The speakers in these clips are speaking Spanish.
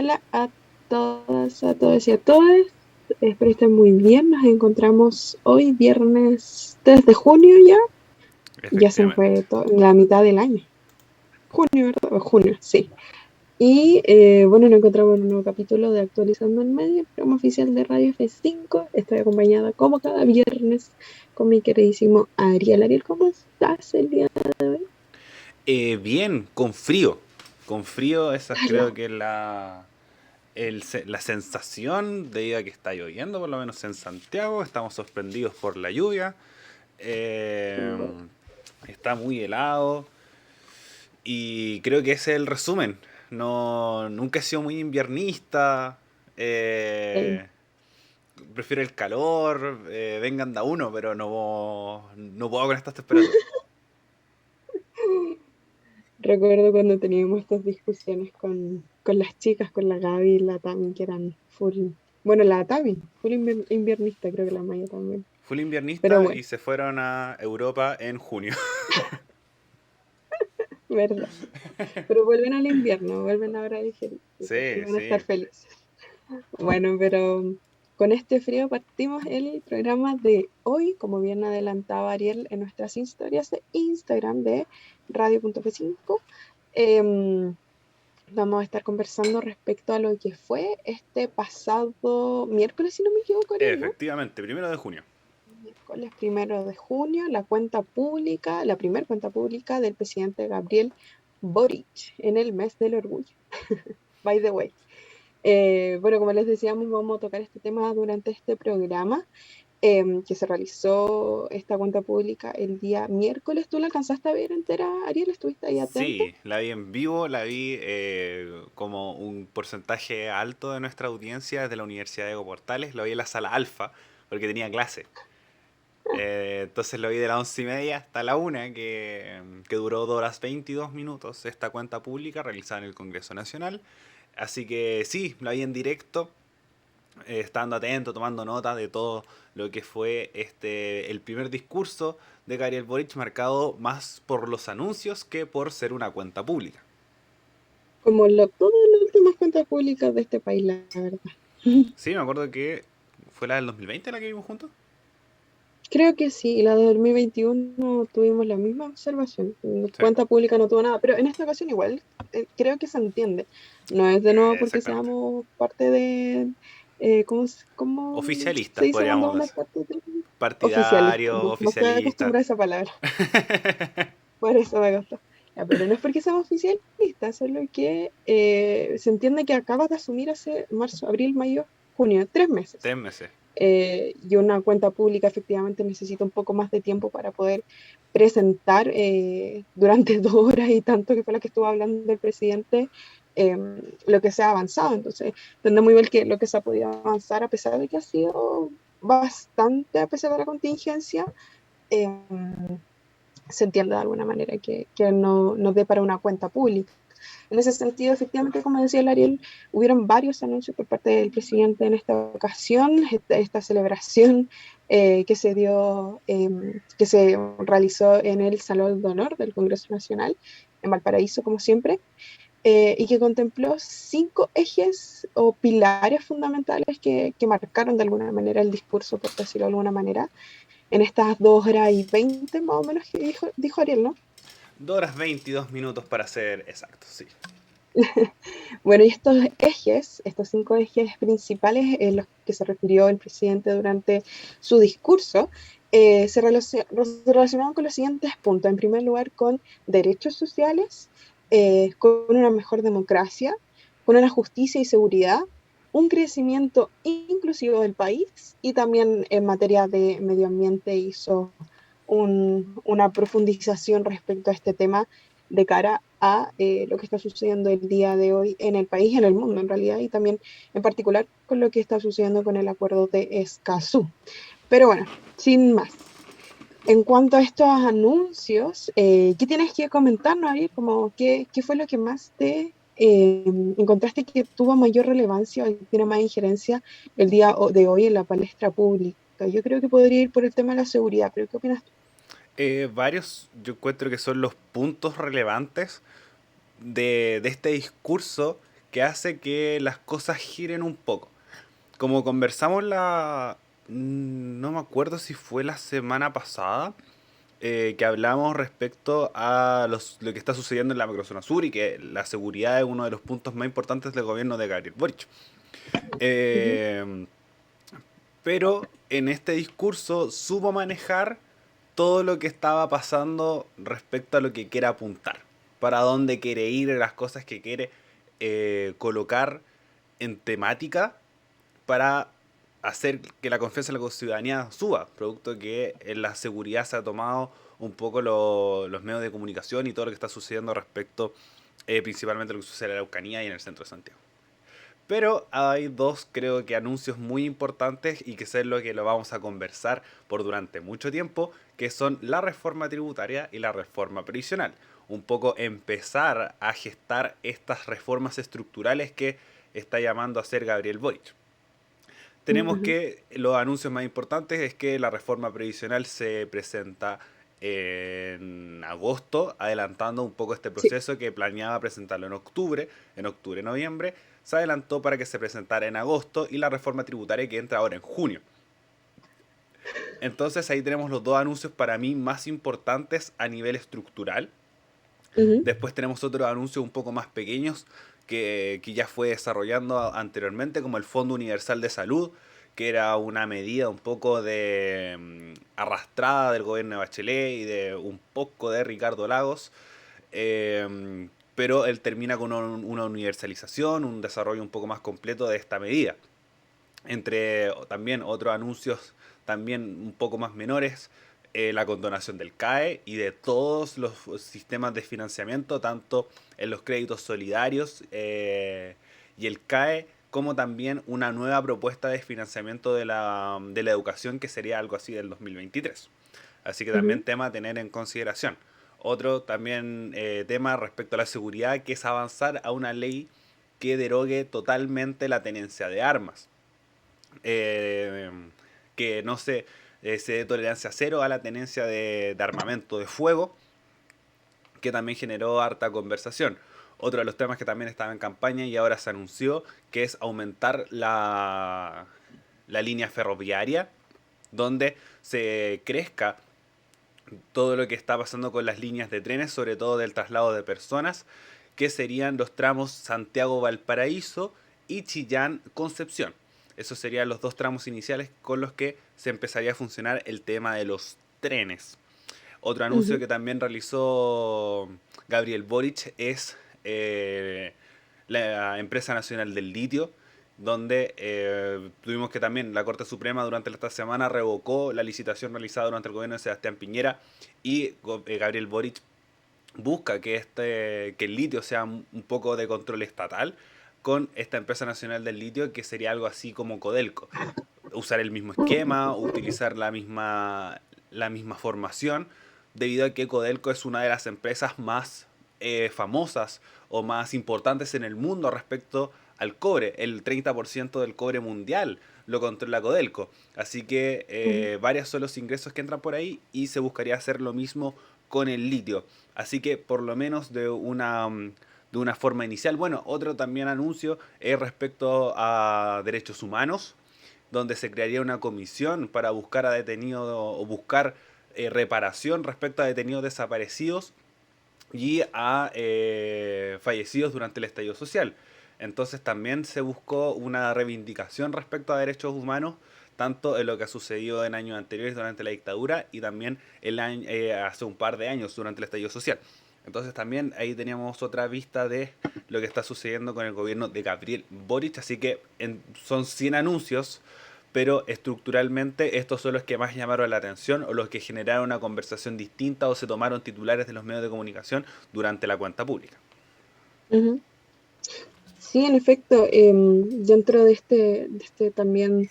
Hola a todas, a todos y a todas. Espero que estén muy bien. Nos encontramos hoy, viernes 3 de junio ya. Ya se nos Efectivamente. fue la mitad del año. Junio, ¿verdad? O junio, sí. Y bueno, nos encontramos en un nuevo capítulo de Actualizando en Medio, el programa oficial de Radio F5. Estoy acompañada como cada viernes con mi queridísimo Ariel. Ariel, ¿cómo estás el día de hoy? Bien, con frío. Con frío, esa Hola. creo que es la sensación debido a que está lloviendo, por lo menos en Santiago. Estamos sorprendidos por la lluvia. Eh, Está muy helado. Y creo que ese es el resumen. No, nunca he sido muy inviernista. Eh, eh, Prefiero el calor. Vengan da uno, pero no puedo con estas temperaturas. Recuerdo cuando teníamos estas discusiones con las chicas, con la Gaby y la Tami, que eran full, bueno, la Tami, full inviernista, creo que la Maya también. Full Pero invernista bueno, y se fueron a Europa en junio. verdad. Pero vuelven al invierno, vuelven ahora a digerir, y Sí, van a estar sí. felices. Bueno, pero con este frío partimos el programa de hoy, como bien adelantaba Ariel en nuestras historias de Instagram de radio.f5. Vamos a estar conversando respecto a lo que fue este pasado miércoles, si no me equivoco, Ariel, ¿no? Efectivamente, 1 de junio. Miércoles 1 de junio, la cuenta pública, la primera cuenta pública del presidente Gabriel Boric en el mes del orgullo. By the way. Bueno, como les decíamos, vamos a tocar este tema durante este programa que se realizó esta cuenta pública el día miércoles. ¿Tú la alcanzaste a ver entera, Ariel? ¿Estuviste ahí atento? Sí, la vi en vivo, la vi como un porcentaje alto de nuestra audiencia desde la Universidad de Eco Portales, lo vi en la sala alfa, porque tenía clase. Entonces lo vi de las 11:30 hasta la 1, que duró 2 horas 22 minutos esta cuenta pública realizada en el Congreso Nacional. Así que sí, la vi en directo, estando atento, tomando nota de todo lo que fue el primer discurso de Gabriel Boric, marcado más por los anuncios que por ser una cuenta pública. Como todas las últimas cuentas públicas de este país, la verdad. Sí, me acuerdo que fue la del 2020 la que vimos juntos. Creo que sí, la de 2021 tuvimos la misma observación. Sí, Cuenta pública no tuvo nada, pero en esta ocasión igual creo que se entiende. No es de nuevo porque exactamente. seamos parte de, ¿cómo se Oficialistas, dice cuando podríamos uno es decir. parte de Partidarios, oficialista? No, no estoy oficialistas. acostumbrada a esa palabra, por eso me costó. Ya, pero no es porque seamos oficialistas, solo que se entiende que acabas de asumir hace marzo, abril, mayo, junio, 3 meses 3 meses. y una cuenta pública efectivamente necesita un poco más de tiempo para poder presentar durante 2 horas y tanto que fue lo que estuvo hablando el presidente, eh, lo que se ha avanzado. Entonces, entiendo muy bien que lo que se ha podido avanzar, a pesar de que ha sido bastante, a pesar de la contingencia, eh, se entiende de alguna manera que no nos dé para una cuenta pública. En ese sentido, efectivamente, como decía el Ariel, hubieron varios anuncios por parte del presidente en esta ocasión, esta celebración que se dio, que se realizó en el Salón de Honor del Congreso Nacional, en Valparaíso, como siempre, y que contempló 5 ejes o pilares fundamentales que marcaron de alguna manera el discurso, por decirlo de alguna manera, en estas 2 horas y 20 más o menos que dijo Ariel, ¿no? 2 horas 22 minutos para ser exactos, sí. Bueno, y estos ejes, estos 5 ejes principales en los que se refirió el presidente durante su discurso, se relacionaban con los siguientes puntos. En primer lugar, con derechos sociales, con una mejor democracia, con una justicia y seguridad, un crecimiento inclusivo del país y también en materia de medio ambiente hizo una profundización respecto a este tema de cara a lo que está sucediendo el día de hoy en el país y en el mundo en realidad, y también en particular con lo que está sucediendo con el acuerdo de Escazú. Pero bueno, sin más. En cuanto a estos anuncios, ¿qué tienes que comentarnos, Ariel? Como, ¿qué fue lo que más te encontraste que tuvo mayor relevancia y tiene más injerencia el día de hoy en la palestra pública? Yo creo que podría ir por el tema de la seguridad, pero ¿qué opinas tú? Varios, yo encuentro que son los puntos relevantes de este discurso que hace que las cosas giren un poco. Como conversamos no me acuerdo si fue la semana pasada, que hablamos respecto a lo que está sucediendo en la macrozona sur y que la seguridad es uno de los puntos más importantes del gobierno de Gabriel Boric. Ujú, Eh, pero en este discurso supo manejar todo lo que estaba pasando respecto a lo que quiere apuntar, para dónde quiere ir, las cosas que quiere colocar en temática para hacer que la confianza en la ciudadanía suba, producto que en la seguridad se ha tomado un poco los medios de comunicación y todo lo que está sucediendo respecto principalmente a lo que sucede en la Araucanía y en el centro de Santiago. Pero hay dos, creo que, anuncios muy importantes y que es lo que lo vamos a conversar por durante mucho tiempo, que son la reforma tributaria y la reforma previsional. Un poco empezar a gestar estas reformas estructurales que está llamando a hacer Gabriel Boric. Tenemos ujú. que los anuncios más importantes es que la reforma previsional se presenta en agosto, adelantando un poco este Sí. proceso que planeaba presentarlo en octubre-noviembre, se adelantó para que se presentara en agosto y la reforma tributaria que entra ahora en junio. Entonces ahí tenemos los dos anuncios para mí más importantes a nivel estructural. Ujú, Después tenemos otros anuncios un poco más pequeños que ya fue desarrollando anteriormente, como el Fondo Universal de Salud, que era una medida un poco de arrastrada del gobierno de Bachelet y de un poco de Ricardo Lagos, pero él termina con una universalización, un desarrollo un poco más completo de esta medida. Entre también otros anuncios también un poco más menores, la condonación del CAE y de todos los sistemas de financiamiento, tanto en los créditos solidarios y el CAE, como también una nueva propuesta de financiamiento de la educación que sería algo así del 2023. Así que también ujú. tema a tener en consideración. Otro también tema respecto a la seguridad, que es avanzar a una ley que derogue totalmente la tenencia de armas, eh, que no se dé tolerancia cero a la tenencia de armamento de fuego, que también generó harta conversación. Otro de los temas que también estaba en campaña y ahora se anunció, que es aumentar la línea ferroviaria, donde se crezca todo lo que está pasando con las líneas de trenes, sobre todo del traslado de personas, que serían los tramos Santiago-Valparaíso y Chillán-Concepción. Esos serían los dos tramos iniciales con los que se empezaría a funcionar el tema de los trenes. Otro anuncio Ujú. que también realizó Gabriel Boric es la Empresa Nacional del Litio, donde tuvimos que también la Corte Suprema durante esta semana revocó la licitación realizada durante el gobierno de Sebastián Piñera y Gabriel Boric busca que el litio sea un poco de control estatal con esta empresa nacional del litio, que sería algo así como Codelco. Usar el mismo esquema, utilizar la misma formación, debido a que Codelco es una de las empresas más famosas o más importantes en el mundo respecto al cobre. El 30% del cobre mundial lo controla Codelco. Así que Ujú. varios son los ingresos que entran por ahí y se buscaría hacer lo mismo con el litio. Así que por lo menos de una forma inicial. Bueno, otro también anuncio es respecto a derechos humanos, donde se crearía una comisión para buscar a detenidos o buscar reparación respecto a detenidos desaparecidos y a fallecidos durante el estallido social. Entonces también se buscó una reivindicación respecto a derechos humanos, tanto en lo que ha sucedido en años anteriores durante la dictadura y también hace un par de años durante el estallido social. Entonces también ahí teníamos otra vista de lo que está sucediendo con el gobierno de Gabriel Boric. Así que son 100 anuncios, pero estructuralmente estos son los que más llamaron la atención o los que generaron una conversación distinta o se tomaron titulares de los medios de comunicación durante la cuenta pública. Ujú. Sí, en efecto, dentro de este también,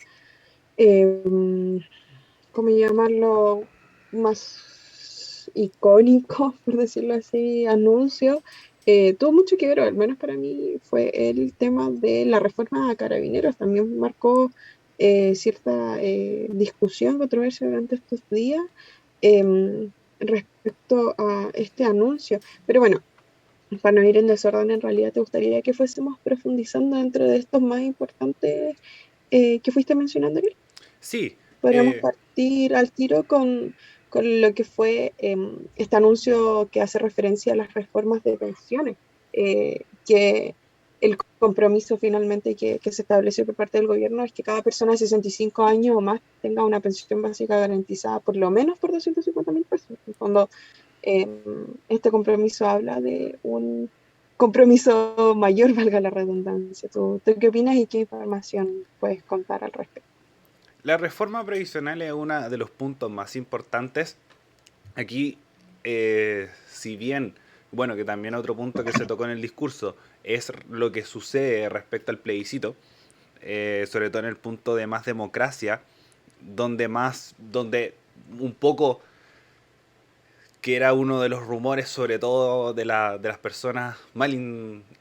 ¿cómo llamarlo? Más icónico, por decirlo así, anuncio, tuvo mucho que ver, o al menos para mí, fue el tema de la reforma a carabineros. También marcó cierta discusión, controversia durante estos días respecto a este anuncio. Pero bueno, para no ir en desorden, en realidad te gustaría que fuésemos profundizando dentro de estos más importantes que fuiste mencionando, Ariel. Sí, Podríamos partir al tiro con lo que fue este anuncio que hace referencia a las reformas de pensiones, que el compromiso finalmente que se estableció por parte del gobierno es que cada persona de 65 años o más tenga una pensión básica garantizada por lo menos por 250.000 pesos. Cuando este compromiso habla de un compromiso mayor, valga la redundancia. ¿Tú qué opinas y qué información puedes contar al respecto? la reforma previsional es uno de los puntos más importantes. Aquí, si bien, bueno, que también otro punto que se tocó en el discurso es lo que sucede respecto al plebiscito, sobre todo en el punto de más democracia, donde un poco que era uno de los rumores, sobre todo de las personas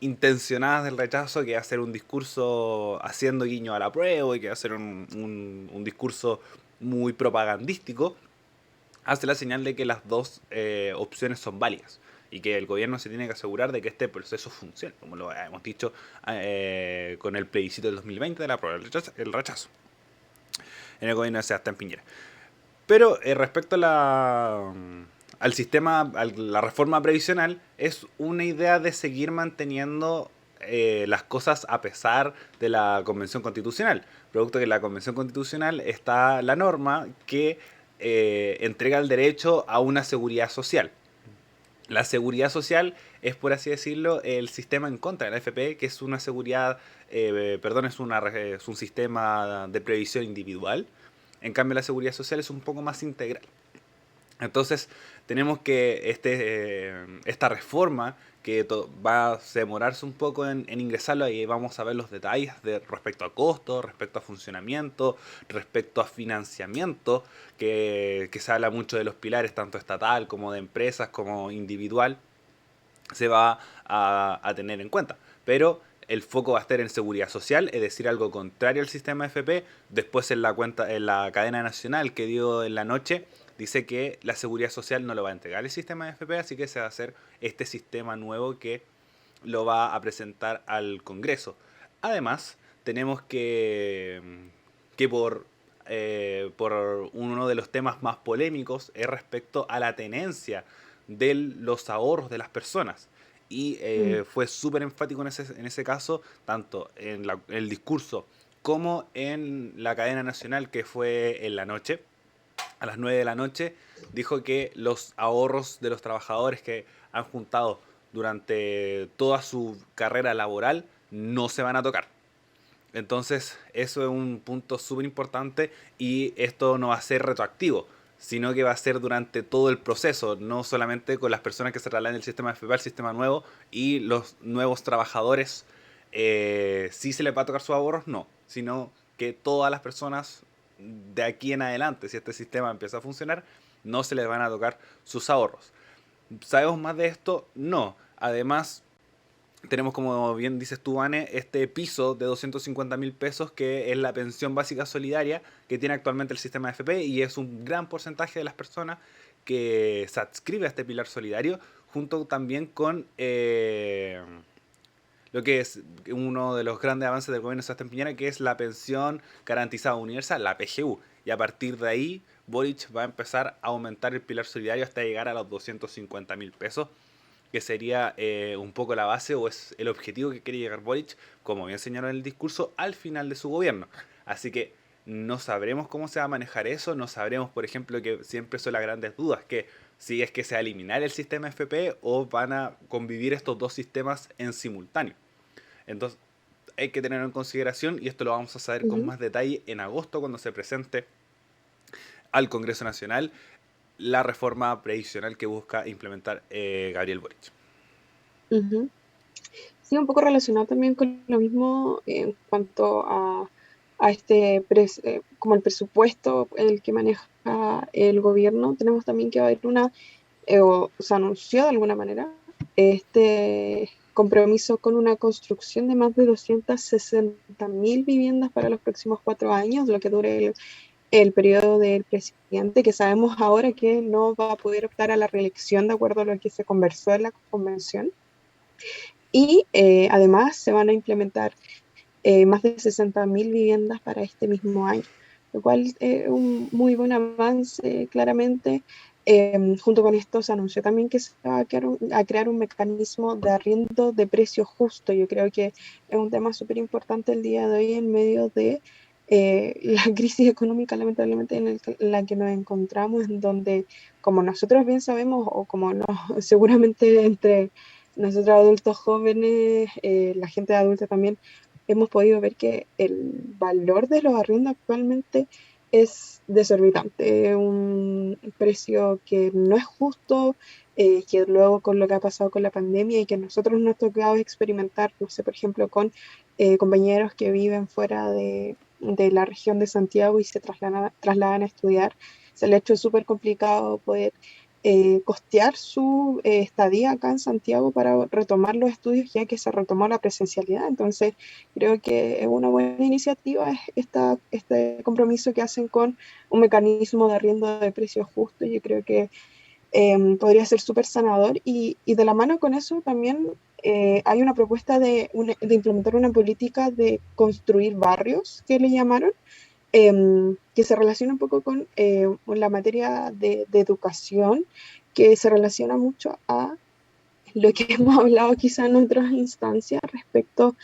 intencionadas del rechazo, que iba a hacer un discurso haciendo guiño a la prueba y que iba a hacer un discurso muy propagandístico, hace la señal de que las dos opciones son válidas y que el gobierno se tiene que asegurar de que este proceso funcione, como lo hemos dicho con el plebiscito del 2020 de la prueba, el rechazo en el gobierno de Sebastián Piñera. Pero respecto a al sistema, a la reforma previsional, es una idea de seguir manteniendo las cosas a pesar de la Convención Constitucional. Producto que en la Convención Constitucional está la norma que entrega el derecho a una seguridad social. La seguridad social es, por así decirlo, el sistema en contra de la AFP, que es una seguridad, es un sistema de previsión individual. En cambio, la seguridad social es un poco más integral. Entonces, tenemos que esta reforma, que va a demorarse un poco en ingresarlo, y vamos a ver los detalles respecto a costos, respecto a funcionamiento, respecto a financiamiento, que se habla mucho de los pilares, tanto estatal como de empresas, como individual, se va a tener en cuenta. Pero el foco va a estar en seguridad social, es decir, algo contrario al sistema FP. Después en la cadena nacional que dio en la noche, dice que la seguridad social no lo va a entregar el sistema FP, así que se va a hacer este sistema nuevo que lo va a presentar al Congreso. Además, tenemos que por uno de los temas más polémicos es respecto a la tenencia de los ahorros de las personas. Y Mm. fue súper enfático en ese caso, tanto en el discurso como en la cadena nacional que fue en la noche, a las 9 de la noche, dijo que los ahorros de los trabajadores que han juntado durante toda su carrera laboral no se van a tocar. Entonces, eso es un punto súper importante, y esto no va a ser retroactivo, sino que va a ser durante todo el proceso, no solamente con las personas que se trasladen del sistema FP al sistema nuevo y los nuevos trabajadores, si se les va a tocar sus ahorros, no, sino que todas las personas de aquí en adelante, si este sistema empieza a funcionar, no se les van a tocar sus ahorros. ¿Sabemos más de esto? No. Además, tenemos, como bien dices tú, Vane, este piso de 250.000 pesos, que es la pensión básica solidaria que tiene actualmente el sistema de FP, y es un gran porcentaje de las personas que se adscribe a este pilar solidario, junto también con lo que es uno de los grandes avances del gobierno de Sebastián Piñera, que es la pensión garantizada universal, la PGU. Y a partir de ahí, Boric va a empezar a aumentar el pilar solidario hasta llegar a los 250.000 pesos, que sería un poco la base, o es el objetivo que quiere llegar Boric, como bien señaló en el discurso, al final de su gobierno. Así que no sabremos cómo se va a manejar eso, no sabremos, por ejemplo, que siempre son las grandes dudas, que si es que se va a eliminar el sistema FP o van a convivir estos dos sistemas en simultáneo. Entonces, hay que tenerlo en consideración, y esto lo vamos a saber con Ujú, más detalle en agosto, cuando se presente al Congreso Nacional la reforma previsional que busca implementar Gabriel Boric. ujú. Sí, un poco relacionado también con lo mismo en cuanto a este, como el presupuesto el que maneja el gobierno. Tenemos también que haber o se anunció de alguna manera, este compromiso con una construcción de más de 260.000 viviendas para los próximos 4 años, lo que dure el periodo del presidente, que sabemos ahora que no va a poder optar a la reelección de acuerdo a lo que se conversó en la convención. Y además se van a implementar más de 60.000 viviendas para este mismo año, lo cual es un muy buen avance, claramente. Junto con esto se anunció también que se va a crear un mecanismo de arriendo de precio justo. Yo creo que es un tema súper importante el día de hoy en medio de la crisis económica, lamentablemente, en la que nos encontramos, en donde, como nosotros bien sabemos, o como no, seguramente entre nosotros adultos jóvenes, la gente adulta también, hemos podido ver que el valor de los arriendos actualmente es desorbitante, un precio que no es justo, que luego con lo que ha pasado con la pandemia y que nosotros nos ha tocado experimentar, no sé, por ejemplo, con compañeros que viven fuera de la región de Santiago y se trasladan a estudiar, se le ha hecho súper complicado poder costear su estadía acá en Santiago para retomar los estudios, ya que se retomó la presencialidad. Entonces, creo que es una buena iniciativa este compromiso que hacen con un mecanismo de arriendo de precios justos. Yo creo que podría ser súper sanador y de la mano con eso también hay una propuesta de implementar una política de construir barrios, que le llamaron, que se relaciona un poco con la materia de educación, que se relaciona mucho a lo que hemos hablado quizá en otras instancias respecto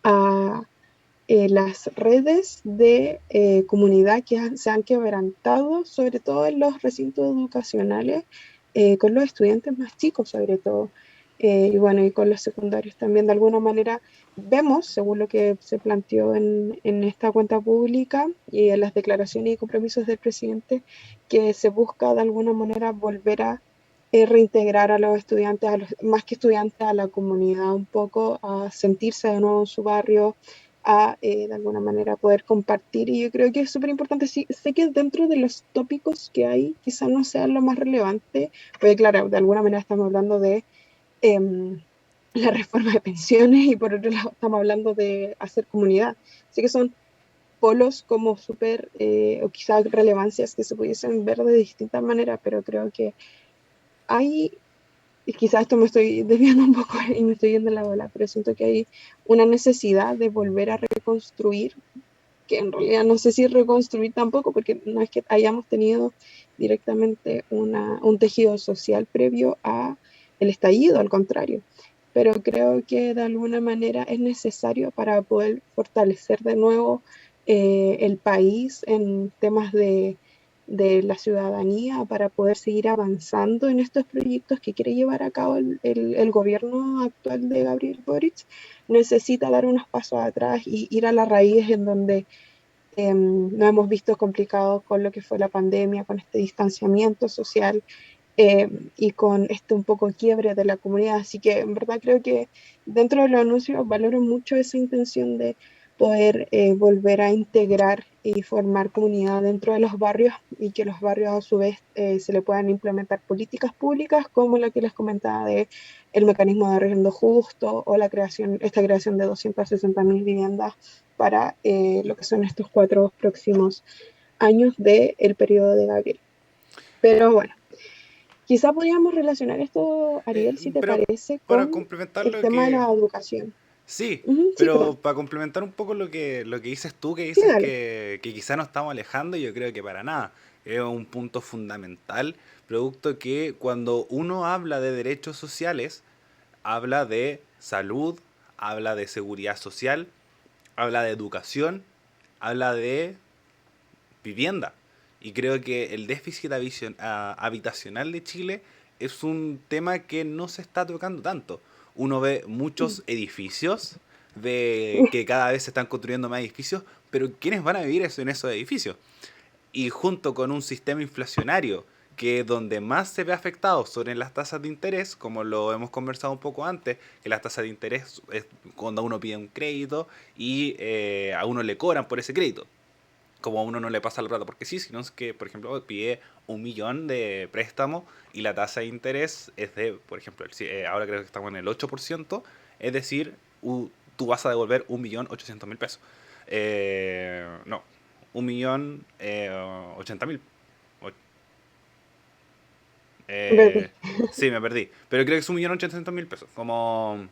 a las redes de comunidad que se han quebrantado, sobre todo en los recintos educacionales, con los estudiantes más chicos, sobre todo. Y bueno, y con los secundarios también, de alguna manera, vemos, según lo que se planteó en esta cuenta pública y en las declaraciones y compromisos del presidente, que se busca de alguna manera volver a reintegrar a los estudiantes, más que estudiantes, a la comunidad un poco, a sentirse de nuevo en su barrio, a de alguna manera poder compartir. Y yo creo que es súper importante. Sí, sé que dentro de los tópicos que hay, quizás no sea lo más relevante, porque claro, de alguna manera estamos hablando de eh, la reforma de pensiones y por otro lado estamos hablando de hacer comunidad. Así que son polos como súper, o quizás relevancias que se pudiesen ver de distintas maneras, pero creo que hay, y quizás esto me estoy desviando un poco y me estoy yendo en la bola, pero siento que hay una necesidad de volver a reconstruir, que en realidad no sé si reconstruir tampoco, porque no es que hayamos tenido directamente un tejido social previo a el estallido, al contrario. Pero creo que de alguna manera es necesario para poder fortalecer de nuevo el país en temas de la ciudadanía, para poder seguir avanzando en estos proyectos que quiere llevar a cabo el gobierno actual de Gabriel Boric. Necesita dar unos pasos atrás y ir a las raíces en donde nos hemos visto complicados con lo que fue la pandemia, con este distanciamiento social, y con este un poco quiebre de la comunidad. Así que en verdad creo que dentro de los anuncios valoro mucho esa intención de poder volver a integrar y formar comunidad dentro de los barrios, y que los barrios a su vez se le puedan implementar políticas públicas como la que les comentaba de el mecanismo de arriendo justo, o esta creación de 260.000 viviendas para lo que son estos 4 próximos años del periodo de Gabriel. Pero bueno, quizá podríamos relacionar esto, Ariel, si te Pero parece, para con complementar el lo tema de que... la educación. Sí, Sí, pero perdón. para complementar un poco lo que dices tú, que Sí, dices dale. que quizá nos estamos alejando, yo creo que para nada. Es un punto fundamental, producto que cuando uno habla de derechos sociales, habla de salud, habla de seguridad social, habla de educación, habla de vivienda. Y creo que el déficit habitacional de Chile es un tema que no se está tocando tanto. Uno ve muchos edificios, ve que cada vez se están construyendo más edificios, pero ¿quiénes van a vivir en esos edificios? Y junto con un sistema inflacionario que donde más se ve afectado sobre las tasas de interés, como lo hemos conversado un poco antes, que las tasas de interés es cuando uno pide un crédito y a uno le cobran por ese crédito, como a uno no le pasa la plata porque sí, sino es que, por ejemplo, pide 1 millón de préstamo y la tasa de interés es de, por ejemplo, ahora creo que estamos en el 8%, es decir, tú vas a devolver 1.800.000 pesos. No, 1.080.000. O- Verde. sí, me perdí. Pero creo que es 1.800.000 pesos. Como...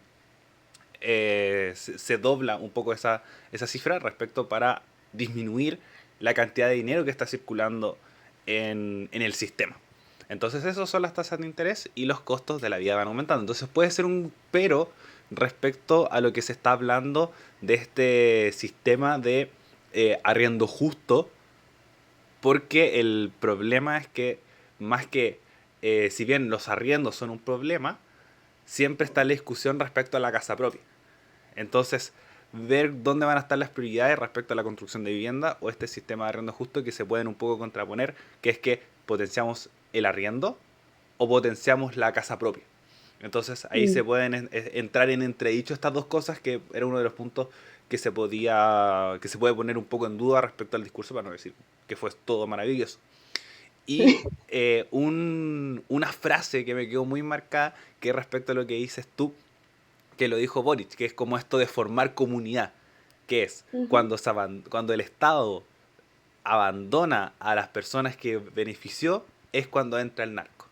se dobla un poco esa cifra respecto para disminuir la cantidad de dinero que está circulando en el sistema. Entonces esas son las tasas de interés y los costos de la vida van aumentando. Entonces puede ser un pero respecto a lo que se está hablando de este sistema de arriendo justo, porque el problema es que más que, si bien los arriendos son un problema, siempre está la discusión respecto a la casa propia. Entonces, ver dónde van a estar las prioridades respecto a la construcción de vivienda o este sistema de arriendo justo que se pueden un poco contraponer, que es que potenciamos el arriendo o potenciamos la casa propia. Entonces ahí Mm. se pueden entrar en entredicho estas dos cosas, que era uno de los puntos que se puede poner un poco en duda respecto al discurso, para no decir que fue todo maravilloso. Y una frase que me quedó muy marcada, que respecto a lo que dices tú, que lo dijo Boric, que es como esto de formar comunidad, que es Ujú. cuando el Estado abandona a las personas que benefició, es cuando entra el narco.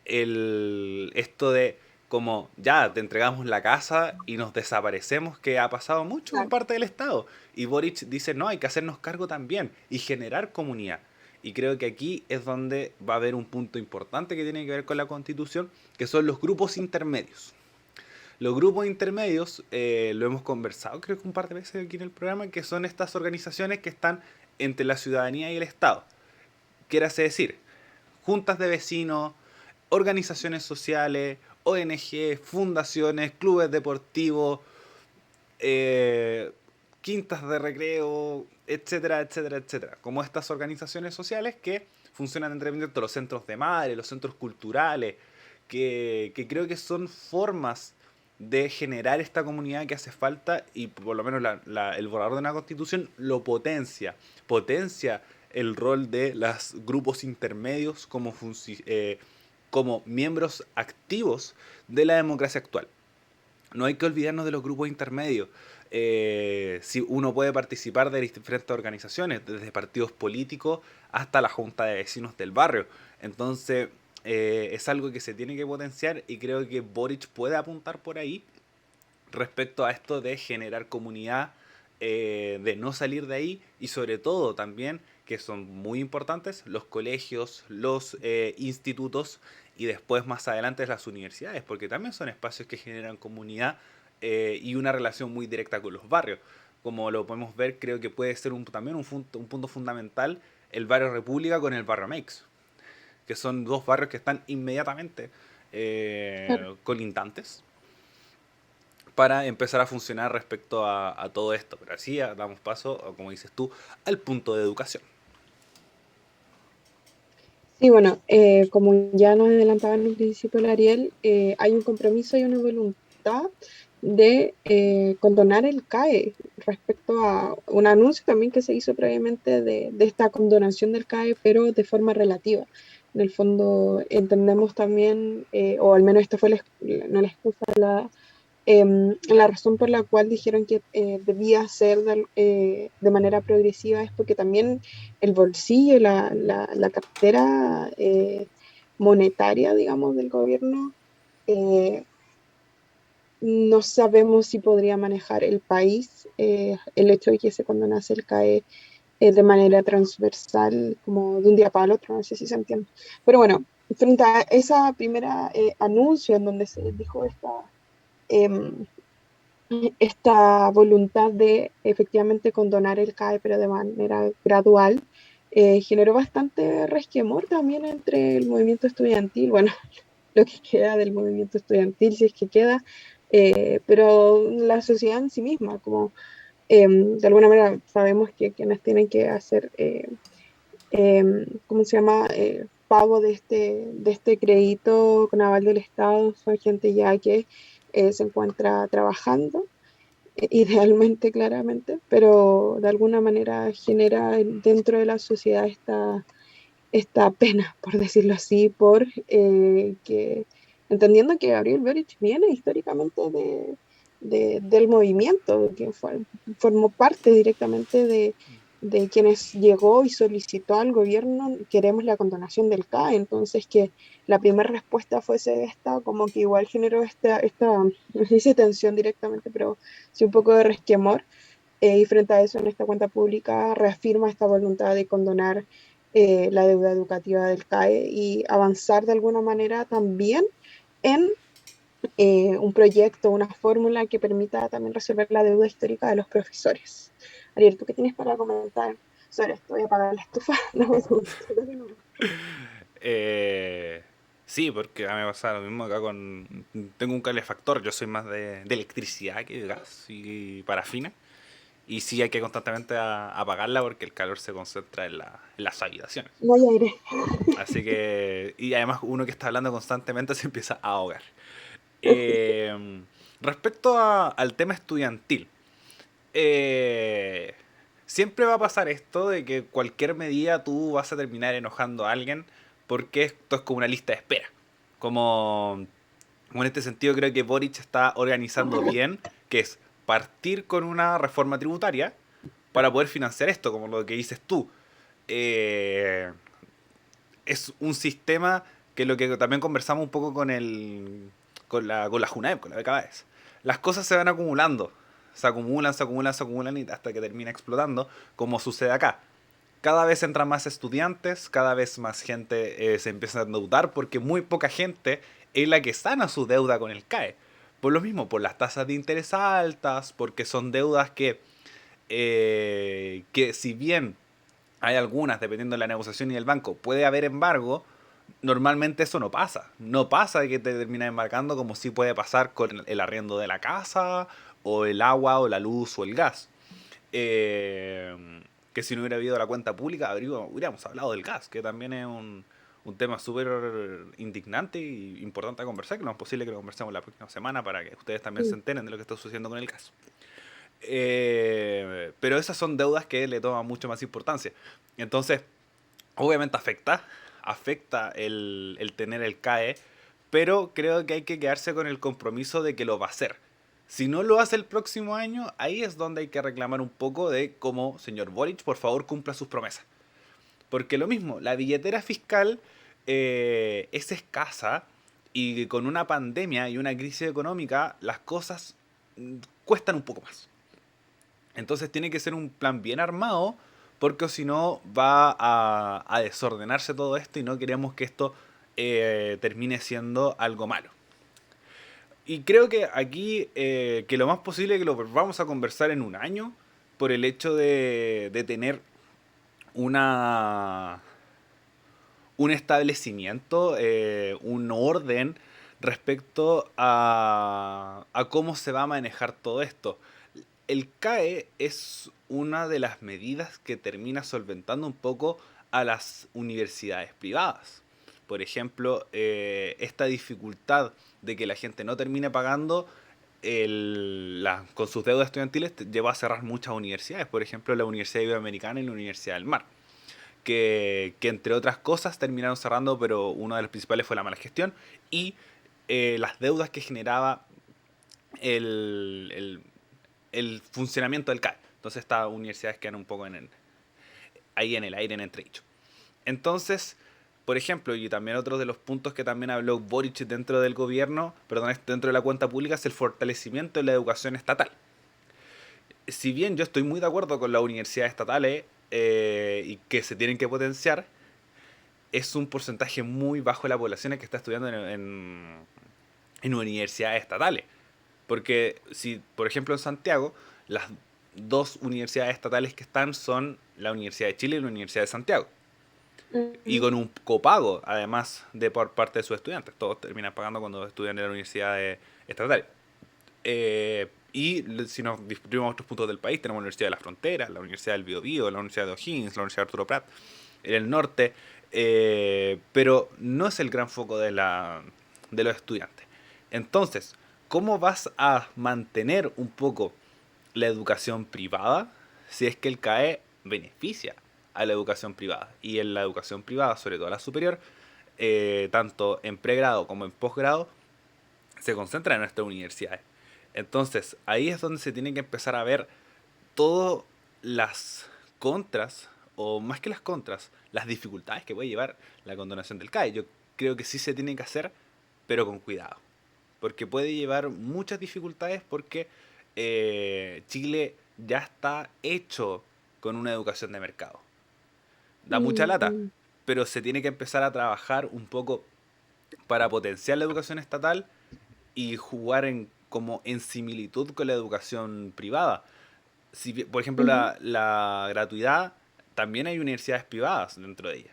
Esto de como ya te entregamos la casa y nos desaparecemos, que ha pasado mucho por Claro. parte del Estado. Y Boric dice, no, hay que hacernos cargo también y generar comunidad. Y creo que aquí es donde va a haber un punto importante que tiene que ver con la Constitución, que son los grupos intermedios. Los grupos intermedios, lo hemos conversado creo que un par de veces aquí en el programa, que son estas organizaciones que están entre la ciudadanía y el Estado. Quiere decir, juntas de vecinos, organizaciones sociales, ONG, fundaciones, clubes deportivos, eh, quintas de recreo, etcétera, etcétera, etcétera. Como estas organizaciones sociales que funcionan entre los centros de madre, los centros culturales, que creo que son formas de generar esta comunidad que hace falta, y por lo menos el borrador de una constitución lo potencia el rol de los grupos intermedios como miembros activos de la democracia actual. No hay que olvidarnos de los grupos intermedios. Si uno puede participar de diferentes organizaciones, desde partidos políticos hasta la junta de vecinos del barrio. Entonces, es algo que se tiene que potenciar, y creo que Boric puede apuntar por ahí respecto a esto de generar comunidad, de no salir de ahí, y sobre todo también, que son muy importantes, los colegios, los institutos, y después más adelante las universidades, porque también son espacios que generan comunidad, y una relación muy directa con los barrios. Como lo podemos ver, creo que puede ser también un punto fundamental el barrio República con el barrio Meix, que son dos barrios que están inmediatamente Claro. colindantes para empezar a funcionar respecto a todo esto. Pero así damos paso, como dices tú, al punto de educación. Sí, bueno, como ya nos adelantaba en un principio el Ariel, hay un compromiso y una voluntad de condonar el CAE respecto a un anuncio también que se hizo previamente de esta condonación del CAE, pero de forma relativa. En el fondo entendemos también, o al menos esta fue no la excusa, la razón por la cual dijeron que debía ser de manera progresiva es porque también el bolsillo, la cartera monetaria, digamos, del gobierno, eh, no sabemos si podría manejar el país el hecho de que se condonase el CAE de manera transversal, como de un día para el otro, no sé si se entiende. Pero bueno, frente a esa primera anuncio en donde se dijo em, esta voluntad de efectivamente condonar el CAE, pero de manera gradual, generó bastante resquemor también entre el movimiento estudiantil, bueno, lo que queda del movimiento estudiantil, si es que queda, pero la sociedad en sí misma, como de alguna manera sabemos que quienes tienen que hacer, ¿cómo se llama? Pago de este crédito con aval del Estado son gente ya que se encuentra trabajando idealmente, claramente, pero de alguna manera genera dentro de la sociedad esta pena, por decirlo así, por que, entendiendo que Gabriel Boric viene históricamente del movimiento, que formó parte directamente de quienes llegó y solicitó al gobierno, queremos la condonación del CAE. Entonces, que la primera respuesta fuese esta, como que igual generó no sé si tensión directamente, pero sí un poco de resquemor. Y frente a eso, en esta cuenta pública reafirma esta voluntad de condonar la deuda educativa del CAE y avanzar de alguna manera también en un proyecto, una fórmula que permita también resolver la deuda histórica de los profesores. Ariel, ¿tú qué tienes para comentar sobre esto? Voy a apagar la estufa. Dame un segundo, creo que no. Eh, sí, porque a mí me pasa lo mismo acá con... Tengo un calefactor, yo soy más de electricidad que de gas y parafina. Y sí hay que constantemente apagarla porque el calor se concentra en las habitaciones. No hay aire. Así que... Y además uno que está hablando constantemente se empieza a ahogar. Eh, respecto al tema estudiantil. eh, Siempre va a pasar esto de que cualquier medida tú vas a terminar enojando a alguien porque esto es como una lista de espera. Como, como en este sentido creo que Boric está organizando bien, que es partir con una reforma tributaria para poder financiar esto, como lo que dices tú. Eh, es un sistema que lo que también conversamos un poco con la JUNAEP, con la beca BAES. Las cosas se van acumulando. Se acumulan, se acumulan, se acumulan y hasta que termina explotando, como sucede acá. Cada vez entran más estudiantes, cada vez más gente se empieza a endeudar porque muy poca gente es la que sana su deuda con el CAE. Por lo mismo, por las tasas de interés altas, porque son deudas que si bien hay algunas, dependiendo de la negociación y del banco, puede haber embargo, normalmente eso no pasa. No pasa de que te termines embarcando como sí puede pasar con el arriendo de la casa, o el agua, o la luz, o el gas. Que si no hubiera habido la cuenta pública, hubiéramos hablado del gas, que también es un tema súper indignante y importante a conversar, que no es posible que lo conversemos la próxima semana para que ustedes también se enteren de lo que está sucediendo con el gas. Pero esas son deudas que le toman mucho más importancia. Entonces, obviamente afecta el tener el CAE, pero creo que hay que quedarse con el compromiso de que lo va a hacer. Si no lo hace el próximo año, ahí es donde hay que reclamar un poco de cómo, señor Boric, por favor cumpla sus promesas. Porque lo mismo, la billetera fiscal es escasa y con una pandemia y una crisis económica las cosas cuestan un poco más. Entonces tiene que ser un plan bien armado, porque si no va a desordenarse todo esto y no queremos que esto termine siendo algo malo. Y creo que aquí, que lo más posible que lo vamos a conversar en un año, por el hecho de tener una, un establecimiento, un orden respecto a cómo se va a manejar todo esto. El CAE es una de las medidas que termina solventando un poco a las universidades privadas. Por ejemplo, esta dificultad de que la gente no termine pagando con sus deudas estudiantiles llevó a cerrar muchas universidades. Por ejemplo, la Universidad Iberoamericana y la Universidad del Mar. Que entre otras cosas terminaron cerrando, pero una de las principales fue la mala gestión y las deudas que generaba el, el, el funcionamiento del CAE. Entonces estas universidades quedan un poco ahí en el aire, en entredicho. Entonces, por ejemplo, y también otro de los puntos que también habló Boric dentro del gobierno, perdón, dentro de la cuenta pública, es el fortalecimiento de la educación estatal. Si bien yo estoy muy de acuerdo con las universidades estatales y que se tienen que potenciar, es un porcentaje muy bajo de la población que está estudiando en universidades estatales. Porque si, por ejemplo, en Santiago, las dos universidades estatales que están son la Universidad de Chile y la Universidad de Santiago. Y con un copago, además de por parte de sus estudiantes. Todos terminan pagando cuando estudian en la universidad estatal. Y si nos distribuimos a otros puntos del país, tenemos la Universidad de la Frontera, la Universidad del Biobío, la Universidad de O'Higgins, la Universidad de Arturo Prat, en el norte. Pero no es el gran foco de los estudiantes. Entonces, ¿cómo vas a mantener un poco la educación privada si es que el CAE beneficia a la educación privada? Y en la educación privada, sobre todo la superior, tanto en pregrado como en posgrado, se concentra en nuestras universidades. Entonces, ahí es donde se tiene que empezar a ver todas las contras, o más que las contras, las dificultades que puede llevar la condonación del CAE. Yo creo que sí se tiene que hacer, pero con cuidado. Porque puede llevar muchas dificultades porque Chile ya está hecho con una educación de mercado. Da mucha lata, Mm, pero se tiene que empezar a trabajar un poco para potenciar la educación estatal y jugar como en similitud con la educación privada. Si, por ejemplo, ujú. la gratuidad, también hay universidades privadas dentro de ella.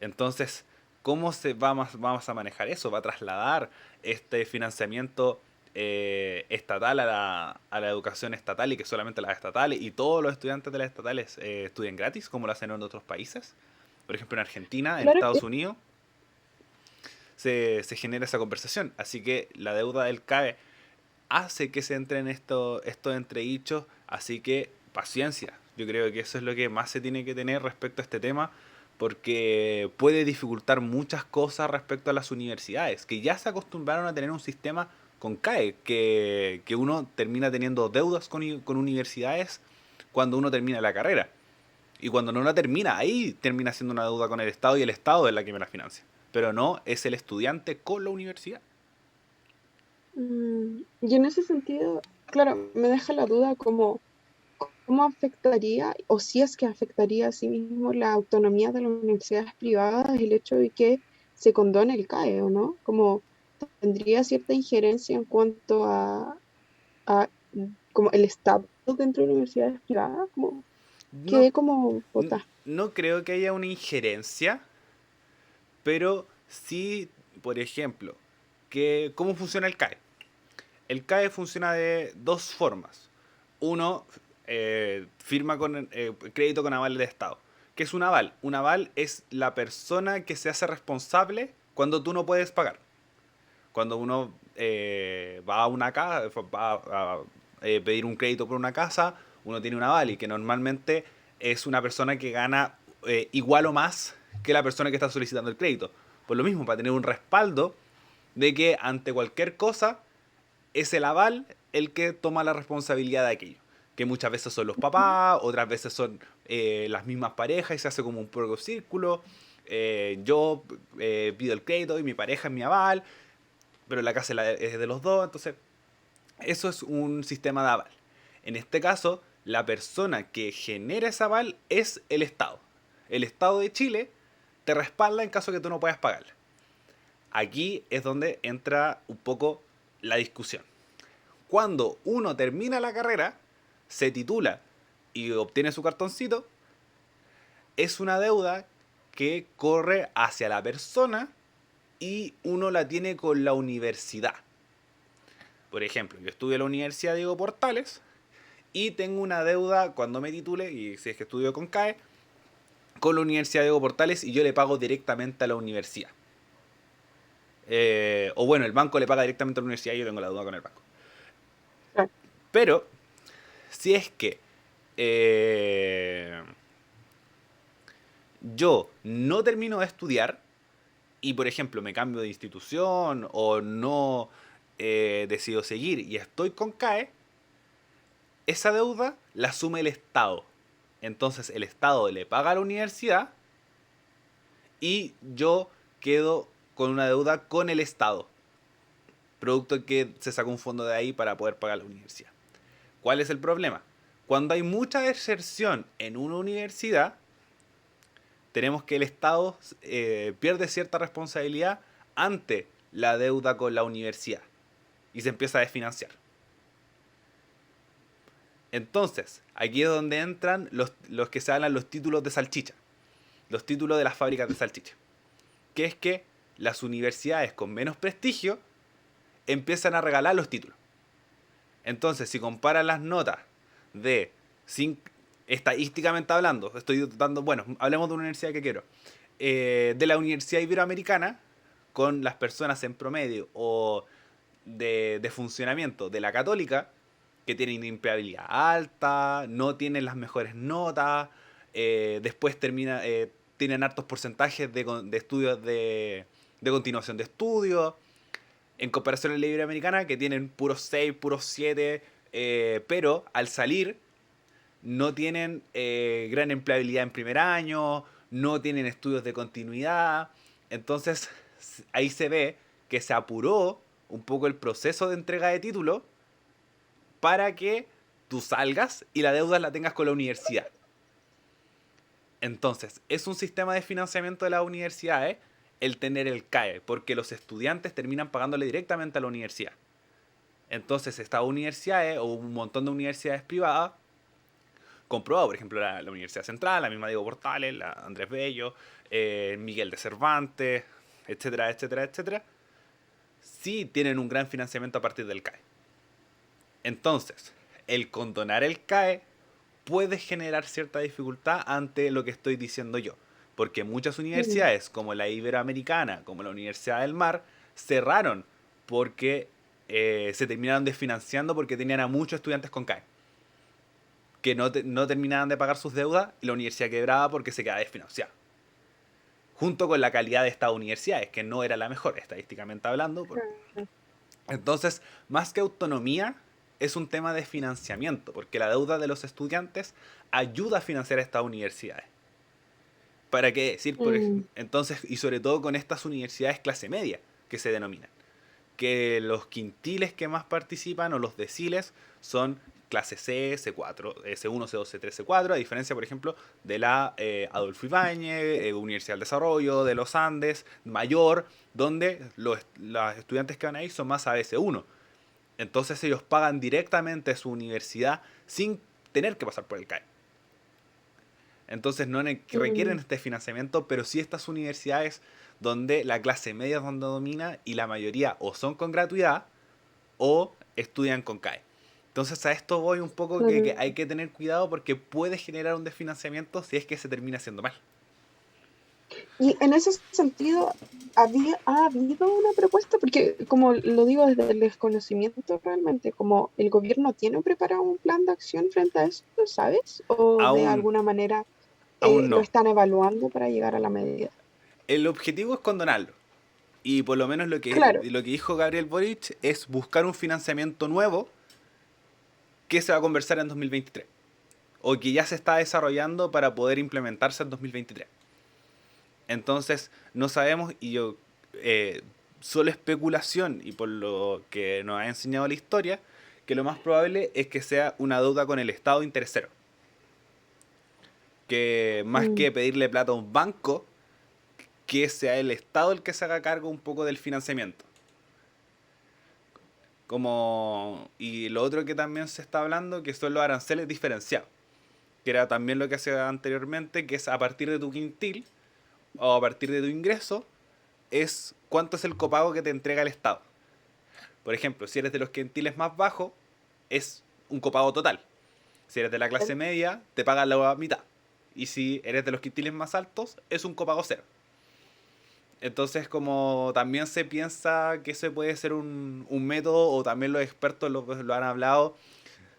Entonces, ¿cómo vamos a manejar eso? ¿Va a trasladar este financiamiento estatal a la educación estatal y que solamente las estatales y todos los estudiantes de las estatales estudien gratis, como lo hacen en otros países? Por ejemplo, en Argentina, en Claro que Estados Unidos, se genera esa conversación. Así que la deuda del CAE hace que se entre en estos entredichos, así que paciencia. Yo creo que eso es lo que más se tiene que tener respecto a este tema, porque puede dificultar muchas cosas respecto a las universidades, que ya se acostumbraron a tener un sistema con CAE, que uno termina teniendo deudas con universidades cuando uno termina la carrera. Y cuando no la termina, ahí termina siendo una deuda con el Estado y el Estado es la que me la financia. Pero no es el estudiante con la universidad. Y en ese sentido, claro, me deja la duda como cómo afectaría, o si es que afectaría a sí mismo la autonomía de las universidades privadas el hecho de que se condone el CAE, ¿o no? Como tendría cierta injerencia en cuanto a como el Estado dentro de universidades privadas, como No, que como n- vota. no creo que haya una injerencia, pero sí, por ejemplo, ¿cómo funciona el CAE? El CAE funciona de dos formas. Uno, firma con crédito con aval de Estado. ¿Qué es un aval? Un aval es la persona que se hace responsable cuando tú no puedes pagar. Cuando uno va a una casa, va a pedir un crédito por una casa, uno tiene un aval y que normalmente es una persona que gana igual o más que la persona que está solicitando el crédito. Por lo mismo, para tener un respaldo de que ante cualquier cosa es el aval el que toma la responsabilidad de aquello. Que muchas veces son los papás, otras veces son las mismas parejas y se hace como un propio círculo. Yo pido el crédito y mi pareja es mi aval, pero la casa es de los dos, entonces eso es un sistema de aval. En este caso, la persona que genera ese aval es el Estado. El Estado de Chile te respalda en caso que tú no puedas pagarla. Aquí es donde entra un poco la discusión. Cuando uno termina la carrera, se titula y obtiene su cartoncito, es una deuda que corre hacia la persona y uno la tiene con la universidad. Por ejemplo, yo estudio en la Universidad Diego Portales y tengo una deuda cuando me titule, y si es que estudio con CAE, con la Universidad Diego Portales y yo le pago directamente a la universidad. O bueno, el banco le paga directamente a la universidad y yo tengo la deuda con el banco. Claro. Pero, si es que eh, yo no termino de estudiar y, por ejemplo, me cambio de institución o no decido seguir y estoy con CAE, esa deuda la asume el Estado. Entonces el Estado le paga a la universidad y yo quedo con una deuda con el Estado. Producto que se saca un fondo de ahí para poder pagar la universidad. ¿Cuál es el problema? Cuando hay mucha deserción en una universidad, tenemos que el Estado pierde cierta responsabilidad ante la deuda con la universidad y se empieza a desfinanciar. Entonces, aquí es donde entran los que se hablan los títulos de salchicha, los títulos de las fábricas de salchicha, que es que las universidades con menos prestigio empiezan a regalar los títulos. Entonces, si comparan las notas de, estadísticamente hablando, estoy dando, bueno, hablemos de una universidad que quiero, de la Universidad Iberoamericana, con las personas en promedio o de funcionamiento de la católica, que tienen empleabilidad alta, no tienen las mejores notas, después tienen hartos porcentajes de estudios de continuación de estudios, en comparación a la Iberoamericana, que tienen puros 6 puros 7 pero al salir no tienen gran empleabilidad en primer año, no tienen estudios de continuidad. Entonces, ahí se ve que se apuró un poco el proceso de entrega de título para que tú salgas y la deuda la tengas con la universidad. Entonces, es un sistema de financiamiento de las universidades el tener el CAE, porque los estudiantes terminan pagándole directamente a la universidad. Entonces, estas universidades o un montón de universidades privadas, comprobado, por ejemplo, la Universidad Central, la misma Diego Portales, la Andrés Bello, Miguel de Cervantes, etcétera, etcétera, etcétera, sí tienen un gran financiamiento a partir del CAE. Entonces, el condonar el CAE puede generar cierta dificultad ante lo que estoy diciendo yo. Porque muchas Mm, universidades, como la Iberoamericana, como la Universidad del Mar, cerraron porque se terminaron desfinanciando porque tenían a muchos estudiantes con CAE. Que no terminaban de pagar sus deudas y la universidad quebraba porque se quedaba desfinanciada. Junto con la calidad de estas universidades, que no era la mejor, estadísticamente hablando. claro. Entonces, más que autonomía, es un tema de financiamiento, porque la deuda de los estudiantes ayuda a financiar a estas universidades. ¿Para qué decir, por Mm, ejemplo? Entonces, y sobre todo con estas universidades clase media, que se denominan. Que los quintiles que más participan, o los deciles, son clase C, C4, C1, C2, C3, C4, a diferencia, por ejemplo, de la Adolfo Ibáñez, Universidad del Desarrollo, de los Andes, Mayor, donde los estudiantes que van ahí son más ABC1. Entonces ellos pagan directamente su universidad sin tener que pasar por el CAE. Entonces no requieren mm. este financiamiento, pero sí estas universidades donde la clase media es donde domina y la mayoría o son con gratuidad o estudian con CAE. Entonces a esto voy un poco que Claro. hay que tener cuidado porque puede generar un desfinanciamiento si es que se termina haciendo mal. Y en ese sentido, ¿ha habido una propuesta? Porque, como lo digo desde el desconocimiento realmente, como el gobierno tiene preparado un plan de acción frente a eso, ¿sabes? ¿O de Aún, alguna manera aún lo no. están evaluando para llegar a la medida? El objetivo es condonarlo. Y por lo menos Claro. lo que dijo Gabriel Boric es buscar un financiamiento nuevo que se va a conversar en 2023. O que ya se está desarrollando para poder implementarse en 2023. Entonces, no sabemos y yo, solo especulación y por lo que nos ha enseñado la historia, que lo más probable es que sea una deuda con el Estado interesero. Que más Mm, que pedirle plata a un banco, que sea el Estado el que se haga cargo un poco del financiamiento. Como, y lo otro que también se está hablando, que son los aranceles diferenciados, que era también lo que hacía anteriormente, que es a partir de tu quintil o a partir de tu ingreso, es cuánto es el copago que te entrega el Estado. Por ejemplo, si eres de los quintiles más bajos, es un copago total. Si eres de la clase claro. media, te pagan la mitad. Y si eres de los quintiles más altos, es un copago cero. Entonces, como también se piensa que ese puede ser un método, o también los expertos lo han hablado,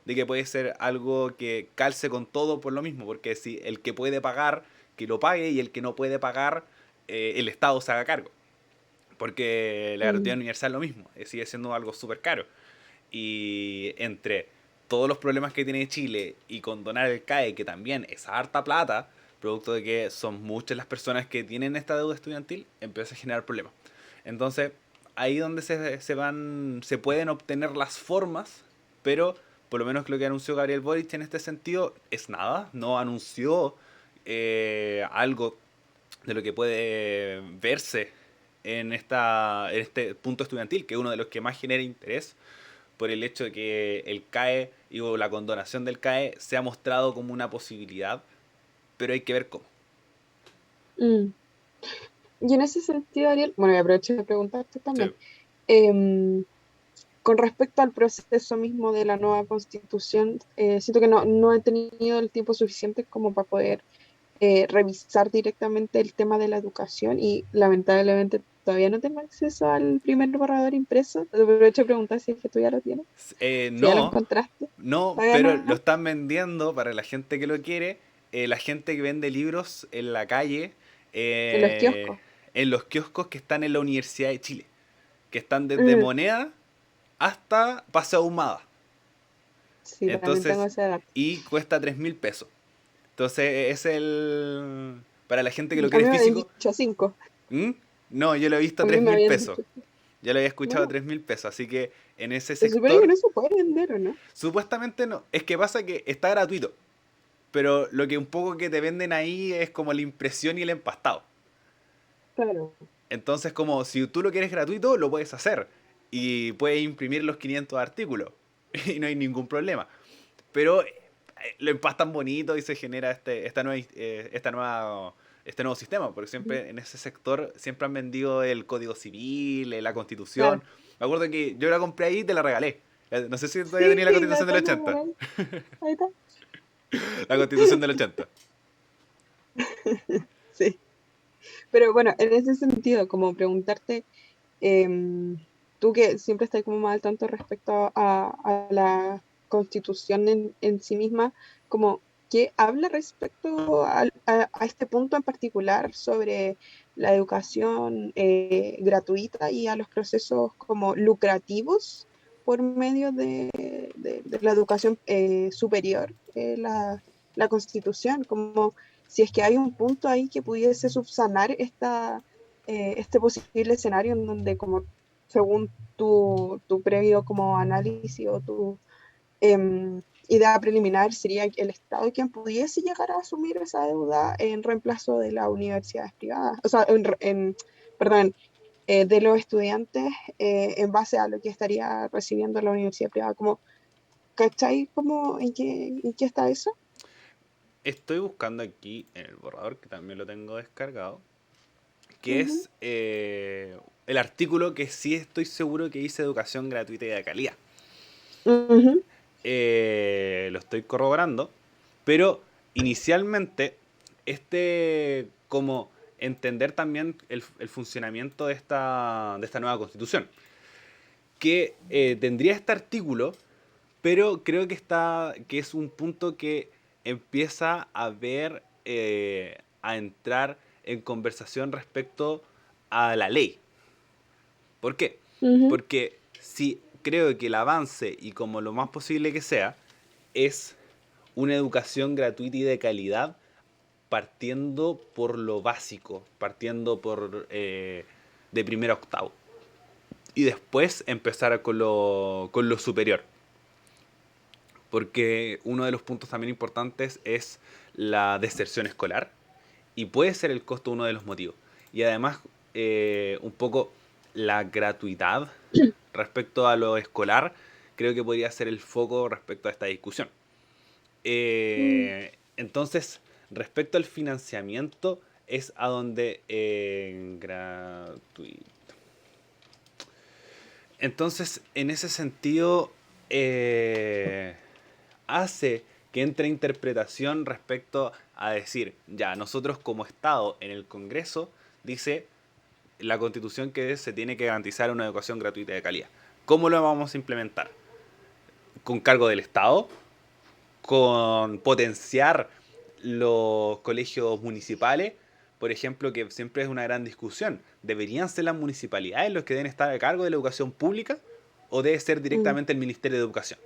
de que puede ser algo que calce con todo por lo mismo, porque si el que puede pagar, que lo pague, y el que no puede pagar, el Estado se haga cargo. Porque la gratuidad Mm, universal es lo mismo, sigue siendo algo súper caro. Y entre todos los problemas que tiene Chile y condonar el CAE, que también es harta plata, producto de que son muchas las personas que tienen esta deuda estudiantil, empieza a generar problemas. Entonces, ahí donde se pueden obtener las formas, pero por lo menos lo que anunció Gabriel Boric en este sentido es nada, no anunció algo de lo que puede verse en este punto estudiantil, que es uno de los que más genera interés por el hecho de que el CAE y o la condonación del CAE se ha mostrado como una posibilidad, pero hay que ver cómo. mm. Y en ese sentido, Ariel, bueno, y aprovecho de preguntarte Sí. también, em, con respecto al proceso mismo de la nueva constitución, siento que no he tenido el tiempo suficiente como para poder revisar directamente el tema de la educación y lamentablemente todavía no tengo acceso al primer borrador impreso. Aprovecho de preguntar si es que tú ya lo tienes, si ya lo No, encontraste. no, Todavía pero lo no, están vendiendo para la gente que lo quiere, la gente que vende libros en la calle, en los eh, kioscos. en los kioscos que están en la Universidad de Chile, que están desde Mm, Moneda hasta Paseo Ahumada. Sí, también tengo Entonces, ese dato. y cuesta 3.000 pesos. Entonces, es el... Para la gente que lo A quiere mí me habían físico. dicho 5. ¿Mm? No, yo lo he visto a A mí tres me mil habían pesos. dicho. Yo lo había escuchado a No, 3.000 pesos. Así que en ese se supone que sector, no se puede vender, ¿o no? supuestamente no. Es que pasa que está gratuito. Pero lo que un poco que te venden ahí es como la impresión y el empastado. Claro, Entonces, como si tú lo quieres gratuito, lo puedes hacer. Y puedes imprimir los 500 artículos. Y no hay ningún problema. Pero lo empastan bonito y se genera este nuevo sistema. Porque siempre en ese sector siempre han vendido el Código Civil, la Constitución. claro. Me acuerdo que yo la compré ahí y te la regalé. No sé si todavía Sí, tenía la la Constitución del tengo por 80. ahí. Ahí está. La Constitución del 80. Sí. Pero bueno, en ese sentido, como preguntarte, em, tú que siempre estás como más al tanto respecto a la Constitución en sí misma, como ¿qué habla respecto a este punto en particular sobre la educación gratuita y a los procesos como lucrativos por medio de la educación superior, la Constitución? Como si es que hay un punto ahí que pudiese subsanar este posible escenario en donde, como según tu previo como análisis o tu idea preliminar, sería el Estado quien pudiese llegar a asumir esa deuda en reemplazo de las universidades privadas, o sea, perdón, de los estudiantes en base a lo que estaría recibiendo la universidad privada. Como, ¿cachai? Como, en qué está eso? Estoy buscando aquí en el borrador, que también lo tengo descargado, que Ujú, es el artículo que sí estoy seguro que dice educación gratuita y de calidad. ujú, Lo estoy corroborando, pero inicialmente como entender también el funcionamiento de esta nueva constitución, que tendría este artículo, pero creo que es un punto que empieza a entrar en conversación respecto a la ley. ¿Por qué? ujú, Porque si creo que el avance, y como lo más posible que sea, es una educación gratuita y de calidad, partiendo por lo básico, partiendo de primero a octavo. Y después empezar con lo superior. Porque uno de los puntos también importantes es la deserción escolar, y puede ser el costo uno de los motivos. Y además, un poco la gratuidad respecto a lo escolar, creo que podría ser el foco respecto a esta discusión. mm, Entonces, respecto al financiamiento, es a donde Entonces, en ese sentido, eh, hace que entre interpretación respecto a decir, ya, nosotros como Estado en el Congreso dice la Constitución que se tiene que garantizar una educación gratuita y de calidad. ¿Cómo lo vamos a implementar? ¿Con cargo del Estado? ¿Con potenciar los colegios municipales? Por ejemplo, que siempre es una gran discusión. ¿Deberían ser las municipalidades los que deben estar a cargo de la educación pública o debe ser mm, directamente el Ministerio de Educación?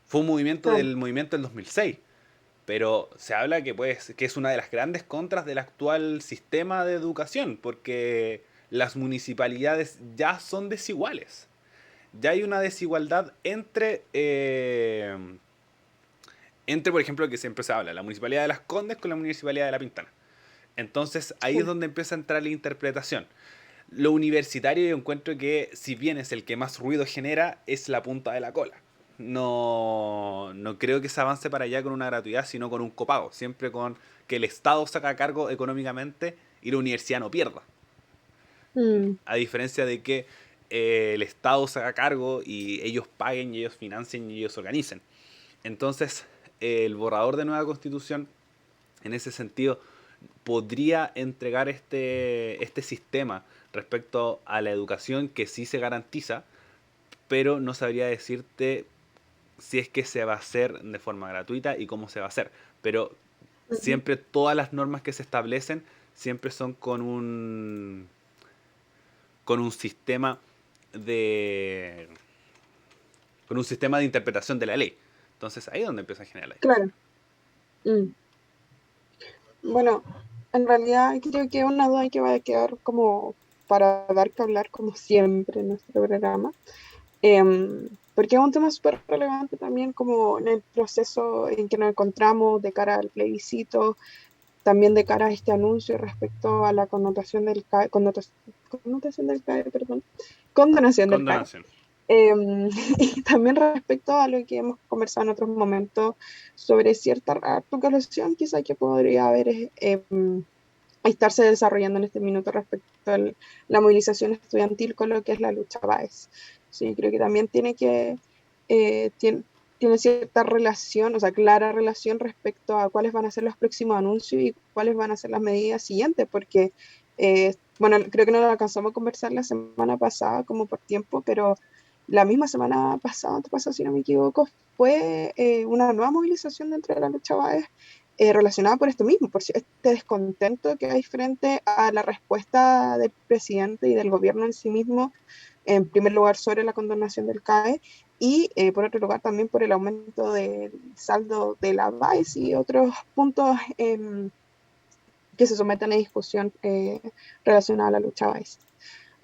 Fue un movimiento claro. del movimiento del 2006, pero se habla que es una de las grandes contras del actual sistema de educación, porque las municipalidades ya son desiguales. Ya hay una desigualdad entre, por ejemplo, que siempre se habla, la municipalidad de Las Condes con la municipalidad de La Pintana. Entonces ahí es Sí. donde empieza a entrar la interpretación. Lo universitario, yo encuentro que, si bien es el que más ruido genera, es la punta de la cola. No creo que se avance para allá con una gratuidad, sino con un copago. Siempre con que el Estado saca a cargo económicamente y la universidad no pierda. Mm, A diferencia de que el Estado se haga cargo y ellos paguen y ellos financien y ellos organicen. Entonces, el borrador de nueva constitución, en ese sentido, podría entregar este sistema respecto a la educación que sí se garantiza, pero no sabría decirte si es que se va a hacer de forma gratuita y cómo se va a hacer. Pero ujú, siempre todas las normas que se establecen siempre son con un sistema de con un sistema de interpretación de la ley. Entonces ahí es donde empieza a generar la discusión. Claro. Mm. Bueno, en realidad creo que es una duda que va a quedar como para dar que hablar como siempre en nuestro programa. Porque es un tema súper relevante también como en el proceso en que nos encontramos de cara al plebiscito, también de cara a este anuncio respecto a la connotación del CAE, connotación del CAE, perdón, condonación del CAE. Condonación. Y también respecto a lo que hemos conversado en otros momentos sobre cierta radicalización quizá que podría haber estarse desarrollando en este minuto respecto a la movilización estudiantil con lo que es la lucha BAES. Sí, creo que también tiene cierta relación, o sea, clara relación respecto a cuáles van a ser los próximos anuncios y cuáles van a ser las medidas siguientes, porque, bueno, creo que no lo alcanzamos a conversar la semana pasada como por tiempo, pero la misma semana pasada, antepasada, si no me equivoco, fue una nueva movilización dentro de la lucha BAES relacionada por esto mismo, por este descontento que hay frente a la respuesta del presidente y del gobierno en sí mismo, en primer lugar sobre la condonación del CAE y por otro lugar también por el aumento del saldo de la BAES y otros puntos que se someten a discusión relacionada a la lucha BAES.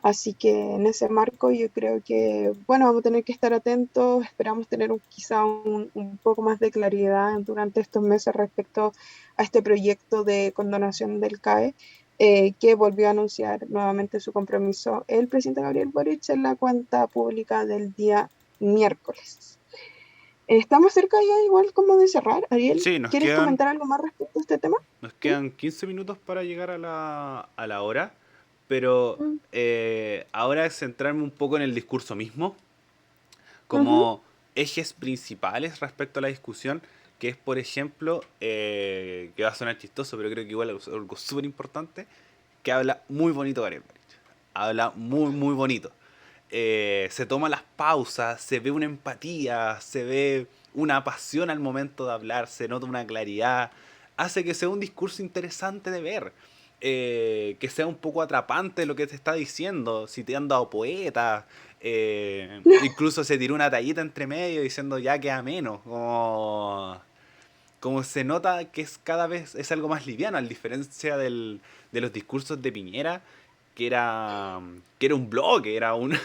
Así que en ese marco yo creo que, bueno, vamos a tener que estar atentos, esperamos tener quizá un poco más de claridad durante estos meses respecto a este proyecto de condonación del CAE, que volvió a anunciar nuevamente su compromiso el presidente Gabriel Boric en la cuenta pública del día miércoles. Estamos cerca ya igual como de cerrar. Ariel, Sí, ¿quieres comentar algo más respecto a este tema? nos quedan 15 minutos para llegar a la hora, pero Mm, ahora es centrarme un poco en el discurso mismo, ujú, como ejes principales respecto a la discusión, que es, por ejemplo, que va a sonar chistoso, pero creo que igual es algo súper importante, que habla muy bonito Gabriel Boric. Habla muy, muy bonito. Se toma las pausas, se ve una empatía, se ve una pasión al momento de hablar, se nota una claridad, hace que sea un discurso interesante de ver, que sea un poco atrapante lo que te está diciendo, citando a poetas, incluso se tiró una tallita entre medio diciendo ya queda menos, como se nota que es cada vez es algo más liviano, a diferencia de los discursos de Piñera, que era un bloque, era un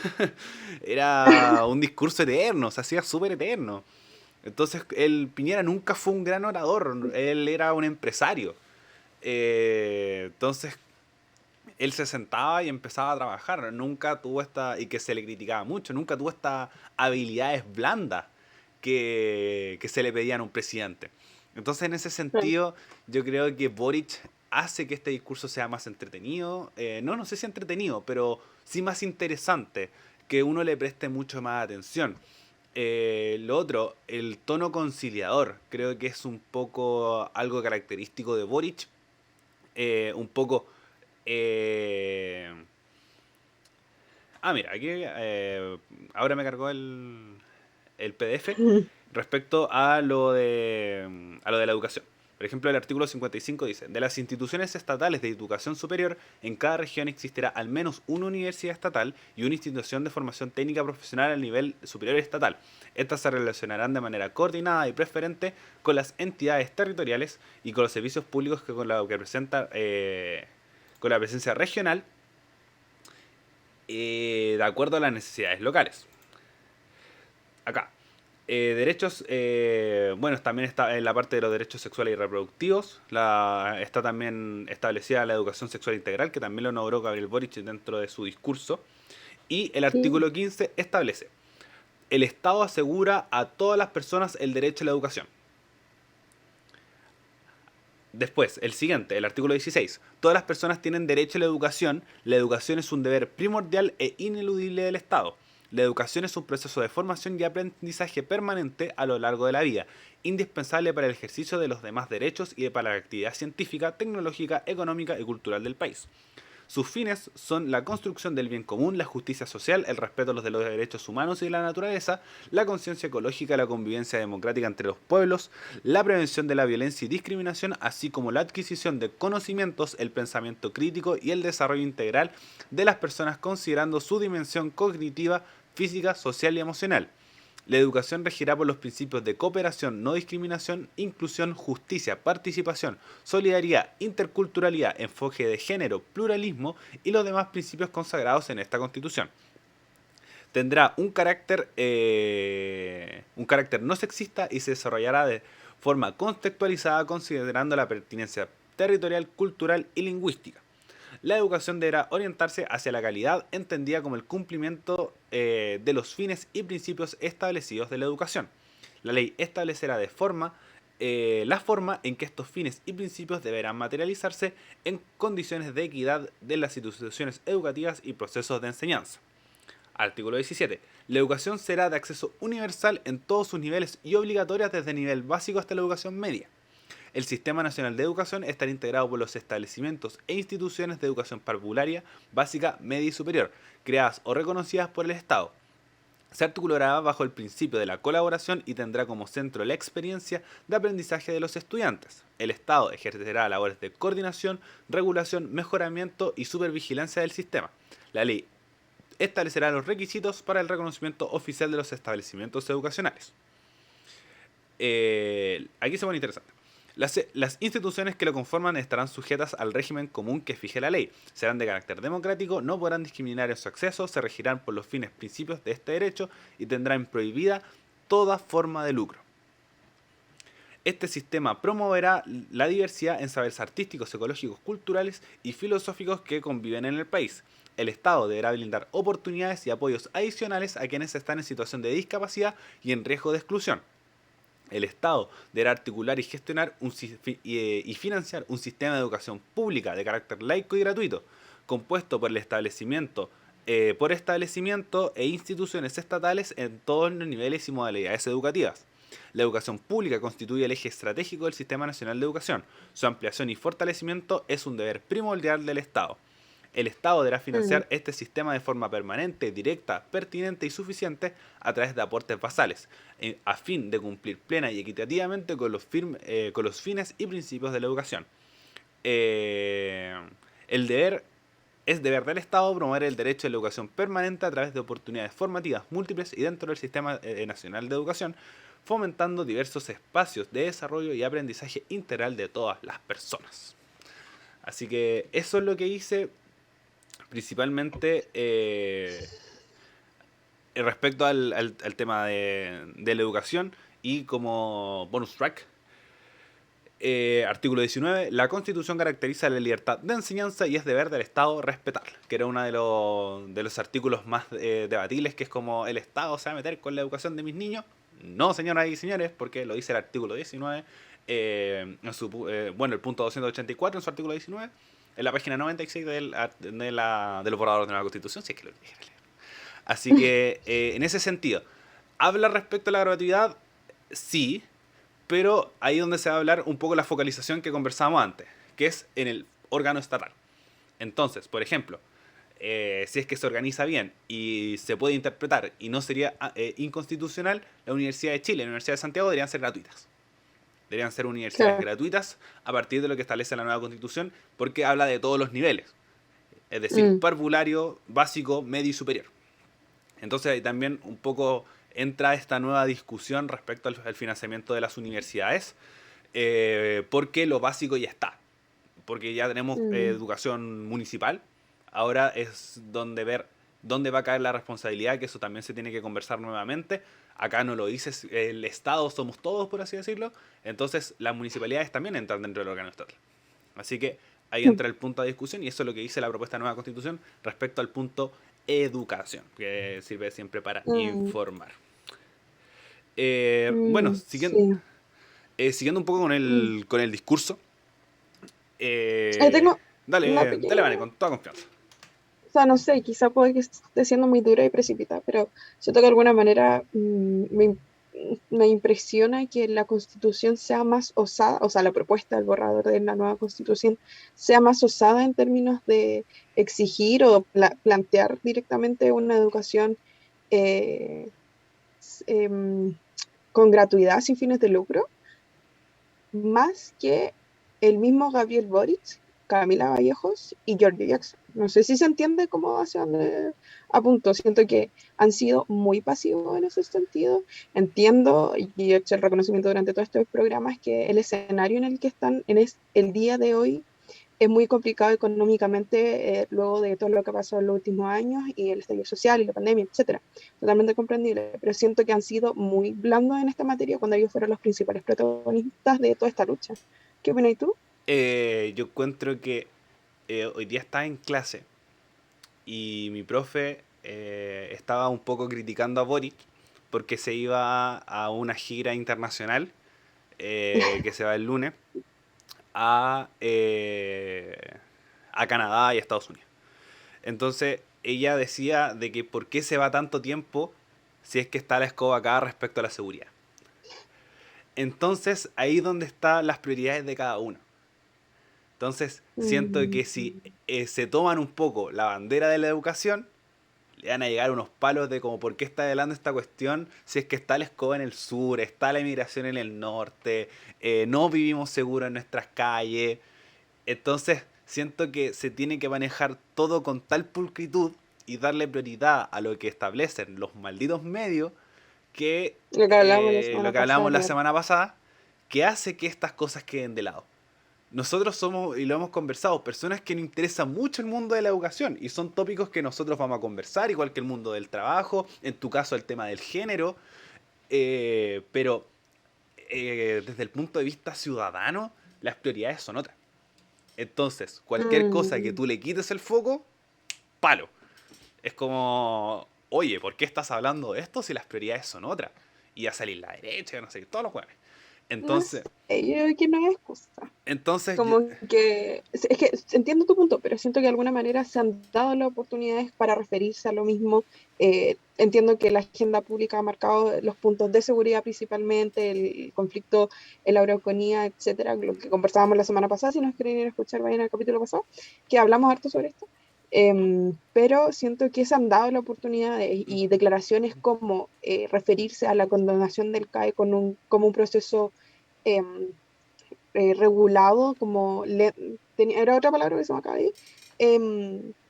discurso eterno, se hacía súper eterno. Entonces, el Piñera nunca fue un gran orador, él era un empresario. Entonces, él se sentaba y empezaba a trabajar, nunca tuvo y que se le criticaba mucho, nunca tuvo estas habilidades blandas que se le pedían a un presidente. Entonces, en ese claro. sentido, yo creo que Boric hace que este discurso sea más entretenido, no sé si entretenido, pero sí más interesante, que uno le preste mucho más atención. Lo otro, el tono conciliador, creo que es un poco algo característico de Boric, un poco... eh, mira, aquí ahora me cargó el PDF respecto a lo de la educación. Por ejemplo, el artículo 55 dice, de las instituciones estatales de educación superior, en cada región existirá al menos una universidad estatal y una institución de formación técnica profesional al nivel superior estatal. Estas se relacionarán de manera coordinada y preferente con las entidades territoriales y con los servicios públicos que con la que presenta con la presencia regional de acuerdo a las necesidades locales. Acá. Derechos, bueno, también está en la parte de los derechos sexuales y reproductivos. Está también establecida la educación sexual integral, que también lo nombró Gabriel Boric dentro de su discurso. Y el Sí. artículo 15 establece, el Estado asegura a todas las personas el derecho a la educación. Después, el siguiente, el artículo 16. Todas las personas tienen derecho a la educación. La educación es un deber primordial e ineludible del Estado. La educación es un proceso de formación y aprendizaje permanente a lo largo de la vida, indispensable para el ejercicio de los demás derechos y para la actividad científica, tecnológica, económica y cultural del país. Sus fines son la construcción del bien común, la justicia social, el respeto de los derechos humanos y de la naturaleza, la conciencia ecológica, la convivencia democrática entre los pueblos, la prevención de la violencia y discriminación, así como la adquisición de conocimientos, el pensamiento crítico y el desarrollo integral de las personas considerando su dimensión cognitiva, física, social y emocional. La educación regirá por los principios de cooperación, no discriminación, inclusión, justicia, participación, solidaridad, interculturalidad, enfoque de género, pluralismo y los demás principios consagrados en esta Constitución. Tendrá un carácter no sexista y se desarrollará de forma contextualizada considerando la pertinencia territorial, cultural y lingüística. La educación deberá orientarse hacia la calidad, entendida como el cumplimiento de los fines y principios establecidos de la educación. La ley establecerá la forma en que estos fines y principios deberán materializarse en condiciones de equidad de las instituciones educativas y procesos de enseñanza. Artículo 17. La educación será de acceso universal en todos sus niveles y obligatoria desde el nivel básico hasta la educación media. El Sistema Nacional de Educación estará integrado por los establecimientos e instituciones de educación parvularia, básica, media y superior, creadas o reconocidas por el Estado. Se articulará bajo el principio de la colaboración y tendrá como centro la experiencia de aprendizaje de los estudiantes. El Estado ejercerá labores de coordinación, regulación, mejoramiento y supervigilancia del sistema. La ley establecerá los requisitos para el reconocimiento oficial de los establecimientos educacionales. Aquí se pone interesante. Las instituciones que lo conforman estarán sujetas al régimen común que fije la ley. Serán de carácter democrático, no podrán discriminar en su acceso, se regirán por los fines principios de este derecho y tendrán prohibida toda forma de lucro. Este sistema promoverá la diversidad en saberes artísticos, ecológicos, culturales y filosóficos que conviven en el país. El Estado deberá brindar oportunidades y apoyos adicionales a quienes están en situación de discapacidad y en riesgo de exclusión. El Estado deberá articular y gestionar y financiar un sistema de educación pública de carácter laico y gratuito, compuesto por establecimiento e instituciones estatales en todos los niveles y modalidades educativas. La educación pública constituye el eje estratégico del Sistema Nacional de Educación. Su ampliación y fortalecimiento es un deber primordial del Estado. El Estado deberá financiar este sistema de forma permanente, directa, pertinente y suficiente a través de aportes basales, a fin de cumplir plena y equitativamente con los fines y principios de la educación. Es deber del Estado promover el derecho a la educación permanente a través de oportunidades formativas múltiples y dentro del Sistema Nacional de Educación, fomentando diversos espacios de desarrollo y aprendizaje integral de todas las personas. Así que eso es lo que hice principalmente respecto al tema de la educación. Y como bonus track, artículo 19, la Constitución caracteriza la libertad de enseñanza y es deber del Estado respetarla, que era uno de los artículos más debatibles, que es como el Estado se va a meter con la educación de mis niños. No, señoras y señores, porque lo dice el artículo 19, el punto 284 en su artículo 19, en la página 96 de los borradores de la Constitución, si es que lo dije. Así que, en ese sentido, ¿habla respecto a la gratuidad? Sí, pero ahí es donde se va a hablar un poco la focalización que conversábamos antes, que es en el órgano estatal. Entonces, por ejemplo, si es que se organiza bien y se puede interpretar y no sería inconstitucional, la Universidad de Chile y la Universidad de Santiago deberían ser gratuitas. Deberían ser universidades gratuitas a partir de lo que establece la nueva Constitución, porque habla de todos los niveles. Es decir, parvulario, básico, medio y superior. Entonces ahí también un poco entra esta nueva discusión respecto al financiamiento de las universidades, porque lo básico ya está. Porque ya tenemos educación municipal. Ahora es donde ver dónde va a caer la responsabilidad, que eso también se tiene que conversar nuevamente. Acá no lo dice el Estado, somos todos, por así decirlo. Entonces las municipalidades también entran dentro del órgano estatal. Así que ahí entra el punto de discusión y eso es lo que dice la propuesta de nueva Constitución respecto al punto educación, que sirve siempre para informar. Bueno, siguiendo un poco con el discurso. Tengo Dale, Vane, con toda confianza. O sea, no sé, quizá puede que esté siendo muy dura y precipitada, pero siento que de alguna manera me impresiona que la Constitución sea más osada, o sea, la propuesta del borrador de la nueva Constitución sea más osada en términos de exigir o plantear directamente una educación con gratuidad sin fines de lucro, más que el mismo Gabriel Boric Camila Vallejos y George Jackson. No sé si se entiende cómo hacia dónde apunto. Siento que han sido muy pasivos en ese sentido. Entiendo y he hecho el reconocimiento durante todos estos programas que el escenario en el que están el día de hoy es muy complicado económicamente luego de todo lo que ha pasado en los últimos años y el estallido social y la pandemia, etcétera. Totalmente comprendible, pero siento que han sido muy blandos en esta materia cuando ellos fueron los principales protagonistas de toda esta lucha. ¿Qué opinas tú? Yo encuentro que hoy día estaba en clase y mi profe estaba un poco criticando a Boric porque se iba a una gira internacional que se va el lunes a, a Canadá y a Estados Unidos. Entonces ella decía de que por qué se va tanto tiempo si es que está la escoba acá respecto a la seguridad. Entonces ahí es donde están las prioridades de cada uno. Entonces siento Mm, que si se toman un poco la bandera de la educación, le van a llegar unos palos de como por qué está adelante esta cuestión, si es que está la escoba en el sur, está la inmigración en el norte, no vivimos seguros en nuestras calles. Entonces siento que se tiene que manejar todo con tal pulcritud y darle prioridad a lo que establecen los malditos medios que lo que hablábamos la lo semana que pasada, hablábamos la claro. semana pasada, que hace que estas cosas queden de lado. Nosotros somos, y lo hemos conversado, personas que nos interesa mucho el mundo de la educación y son tópicos que nosotros vamos a conversar, igual que el mundo del trabajo, en tu caso el tema del género, pero desde el punto de vista ciudadano, las prioridades son otras. Entonces, cualquier cosa que Mm, tú le quites el foco, palo. Es como, oye, ¿por qué estás hablando de esto si las prioridades son otras? Y a salir la derecha, no sé, todos los jueves. no sé, Entonces, yo creo que no es excusa. entonces, Como que, es que entiendo tu punto, pero siento que de alguna manera se han dado las oportunidades para referirse a lo mismo. Entiendo que la agenda pública ha marcado los puntos de seguridad principalmente, el conflicto en la Araucanía, etcétera, lo que conversábamos la semana pasada, si nos quieren ir a escuchar, vayan al capítulo pasado, que hablamos harto sobre esto. Pero siento que se han dado la oportunidad y declaraciones como referirse a la condonación del CAE como un proceso em, regulado, como era otra palabra que se me acaba de ir,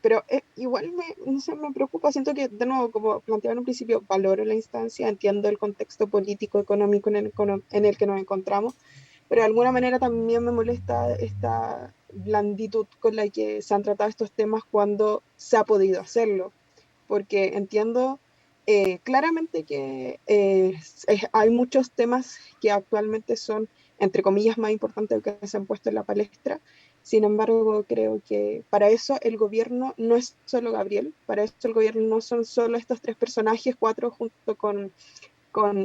pero igual no sé, me preocupa, siento que, de nuevo, como planteaba en un principio, valoro la instancia, entiendo el contexto político, económico en el que nos encontramos, pero de alguna manera también me molesta esta blanditud con la que se han tratado estos temas cuando se ha podido hacerlo, porque entiendo claramente que hay muchos temas que actualmente son, entre comillas, más importantes que se han puesto en la palestra. Sin embargo, creo que para eso el gobierno no es solo Gabriel, para eso el gobierno no son solo estos tres personajes, cuatro junto con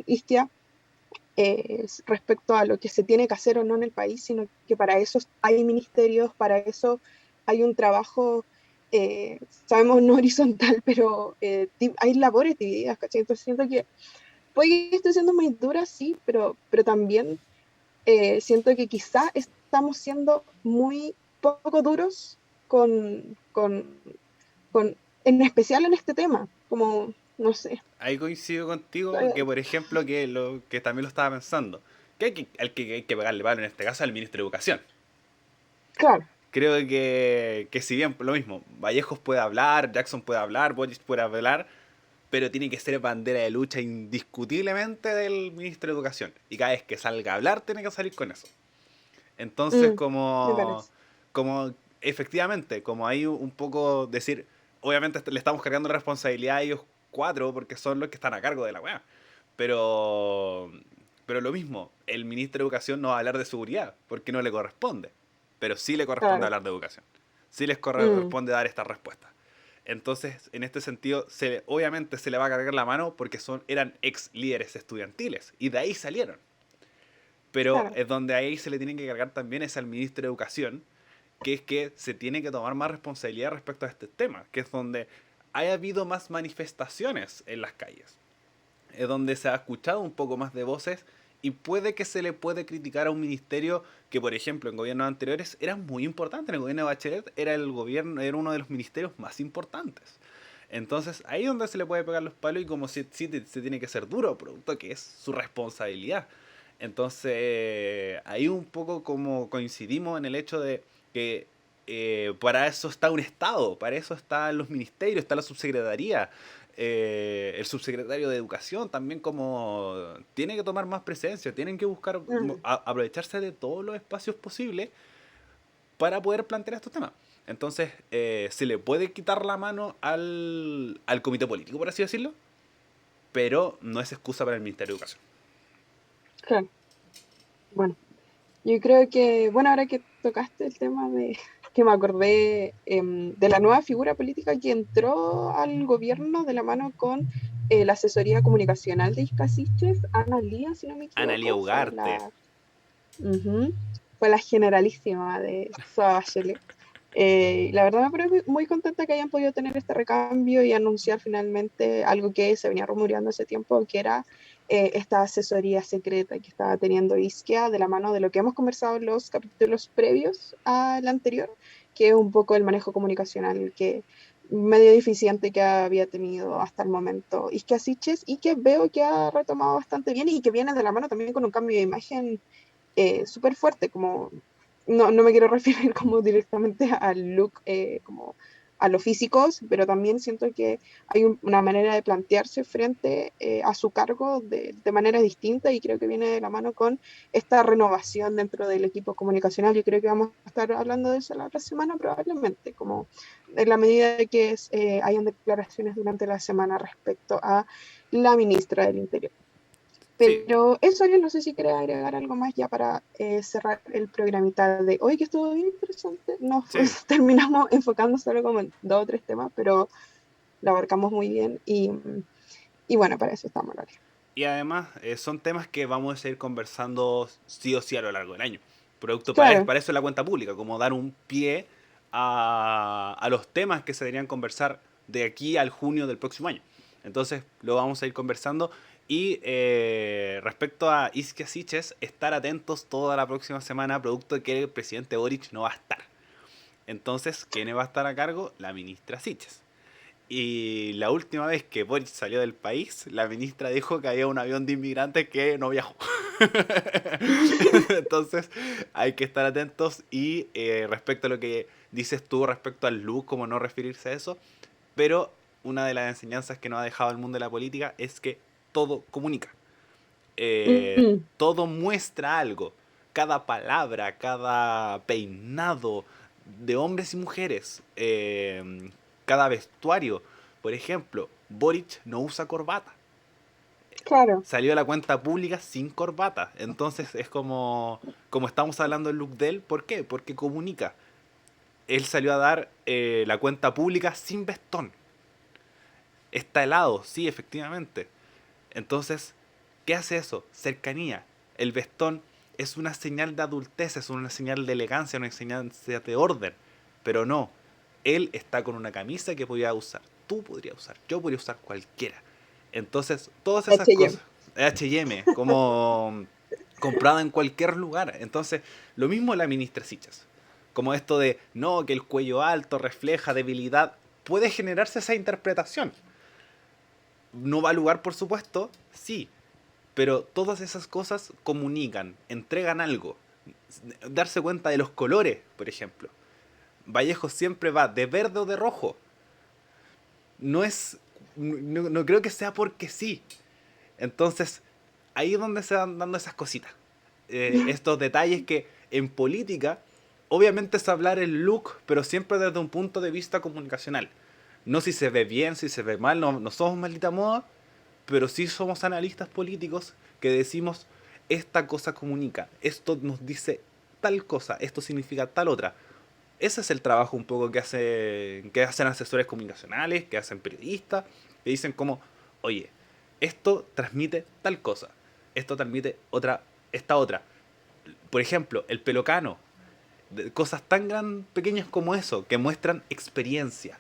Istia, respecto a lo que se tiene que hacer o no en el país, sino que para eso hay ministerios, para eso hay un trabajo, sabemos no horizontal, pero hay labores divididas, ¿cachai? Entonces siento que puede que esté siendo muy dura, sí, pero también siento que quizá estamos siendo muy poco duros con, en especial en este tema, como, no sé. ahí coincido contigo que, por ejemplo, que lo que también lo estaba pensando, que hay que pegarle palo en este caso al ministro de Educación. Claro, Creo que si bien lo mismo, Vallejos puede hablar, Jackson puede hablar, Boris puede hablar, pero tiene que ser bandera de lucha indiscutiblemente del ministro de Educación. Y cada vez que salga a hablar, tiene que salir con eso. Entonces, mm, me parece. como efectivamente, como hay un poco decir, obviamente le estamos cargando la responsabilidad a ellos cuatro porque son los que están a cargo de la weá. Pero, pero lo mismo, el ministro de Educación no va a hablar de seguridad porque no le corresponde. Pero sí le corresponde Claro. hablar de educación. Sí les Mm, corresponde dar esta respuesta. Entonces, en este sentido, obviamente se le va a cargar la mano porque eran ex líderes estudiantiles y de ahí salieron. Pero claro. es donde ahí se le tiene que cargar también es al ministro de Educación, que es que se tiene que tomar más responsabilidad respecto a este tema, que es donde haya habido más manifestaciones en las calles, es donde se ha escuchado un poco más de voces y puede que se le puede criticar a un ministerio que, por ejemplo, en gobiernos anteriores era muy importante. En el gobierno de Bachelet era el gobierno, era uno de los ministerios más importantes. Entonces, ahí es donde se le puede pegar los palos y como si, se tiene que ser duro, producto que es su responsabilidad. Entonces, ahí un poco como coincidimos en el hecho de que para eso está un Estado, para eso están los ministerios, está la subsecretaría. El subsecretario de Educación también como tiene que tomar más presencia, tienen que buscar Mm, aprovecharse de todos los espacios posibles para poder plantear estos temas. Entonces, se le puede quitar la mano al comité político, por así decirlo, pero no es excusa para el Ministerio de Educación. claro, bueno. Yo creo que, bueno, ahora que tocaste el tema de que me acordé de la nueva figura política que entró al gobierno de la mano con la asesoría comunicacional de Isca Siches, Ana Lía, si no me Analía equivoco, Ugarte. ujú, fue la generalísima de Sua Bachelet. La verdad me parece muy contenta que hayan podido tener este recambio y anunciar finalmente algo que se venía rumoreando hace tiempo, que era esta asesoría secreta que estaba teniendo Isquia de la mano de lo que hemos conversado en los capítulos previos al anterior, que es un poco el manejo comunicacional que medio deficiente que había tenido hasta el momento Isquia Siches y que veo que ha retomado bastante bien y que viene de la mano también con un cambio de imagen súper fuerte, como no me quiero referir como directamente al look, como a los físicos, pero también siento que hay una manera de plantearse frente a su cargo de manera distinta y creo que viene de la mano con esta renovación dentro del equipo comunicacional. Yo creo que vamos a estar hablando de eso la otra semana probablemente, como en la medida de que hayan declaraciones durante la semana respecto a la ministra del Interior. Sí, Pero eso, Ariel, no sé si querés agregar algo más ya para cerrar el programita de hoy, que estuvo bien interesante. Nos sí. terminamos enfocando solo como en dos o tres temas, pero lo abarcamos muy bien y bueno, para eso estamos, Ariel. Y además son temas que vamos a ir conversando sí o sí a lo largo del año. Producto Claro, para eso es la cuenta pública, como dar un pie a los temas que se deberían conversar de aquí al junio del próximo año. Entonces lo vamos a ir conversando. Y respecto a Isquia Siches, estar atentos toda la próxima semana, producto de que el presidente Boric no va a estar. Entonces, ¿quién va a estar a cargo? La ministra Siches. Y la última vez que Boric salió del país, la ministra dijo que había un avión de inmigrantes que no viajó. Entonces hay que estar atentos y respecto a lo que dices tú respecto al look, como no referirse a eso, pero una de las enseñanzas que nos ha dejado el mundo de la política es que todo comunica. mm, Todo muestra algo. Cada palabra, cada peinado de hombres y mujeres, cada vestuario. Por ejemplo, Boric no usa corbata. claro, Salió a la cuenta pública sin corbata. Entonces es como estamos hablando del look de él. ¿Por qué? Porque comunica. Él salió a dar la cuenta pública sin vestón. Está helado, sí, efectivamente. Entonces, ¿qué hace eso? Cercanía. El vestón es una señal de adultez, es una señal de elegancia, una señal de orden. Pero no, él está con una camisa que podría usar, tú podrías usar, yo podría usar cualquiera. Entonces, todas esas H&M. cosas, H&M, como comprada en cualquier lugar. Entonces, lo mismo la ministra Sichas. Como esto de, no, que el cuello alto refleja debilidad, puede generarse esa interpretación. No va a lugar, por supuesto, sí, pero todas esas cosas comunican, entregan algo. Darse cuenta de los colores, por ejemplo. Vallejo siempre va de verde o de rojo. No es. No creo que sea porque sí. Entonces, ahí es donde se van dando esas cositas. Estos detalles que en política, obviamente es hablar el look, pero siempre desde un punto de vista comunicacional. No si se ve bien, si se ve mal, no somos maldita moda, pero sí somos analistas políticos que decimos, esta cosa comunica, esto nos dice tal cosa, esto significa tal otra. Ese es el trabajo un poco que hacen asesores comunicacionales, que hacen periodistas, que dicen como, oye, esto transmite tal cosa, esto transmite esta otra. Por ejemplo, el pelocano, cosas tan pequeñas como eso, que muestran experiencia.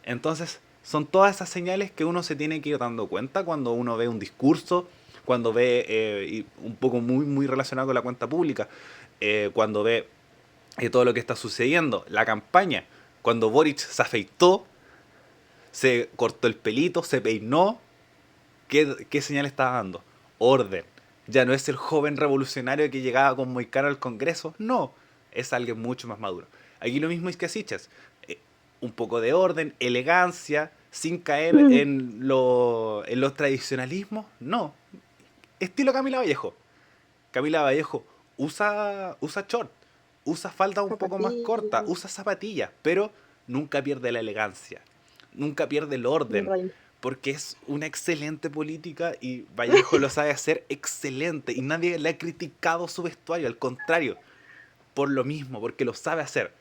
Entonces, son todas esas señales que uno se tiene que ir dando cuenta cuando uno ve un discurso, cuando ve, y un poco muy relacionado con la cuenta pública, cuando ve todo lo que está sucediendo, la campaña, cuando Boric se afeitó, se cortó el pelito, se peinó, ¿qué señal estaba dando? Orden. Ya no es el joven revolucionario que llegaba con muy caro al Congreso, no, es alguien mucho más maduro. Aquí lo mismo es que Asichas. Un poco de orden, elegancia, sin caer en los tradicionalismos. No. Estilo Camila Vallejo. Camila Vallejo usa short, usa falda un poco más corta, Zapatillas, usa zapatillas, pero nunca pierde la elegancia, nunca pierde el mi orden, reina. porque es una excelente política y Vallejo lo sabe hacer excelente y nadie le ha criticado su vestuario, al contrario, por lo mismo, porque lo sabe hacer.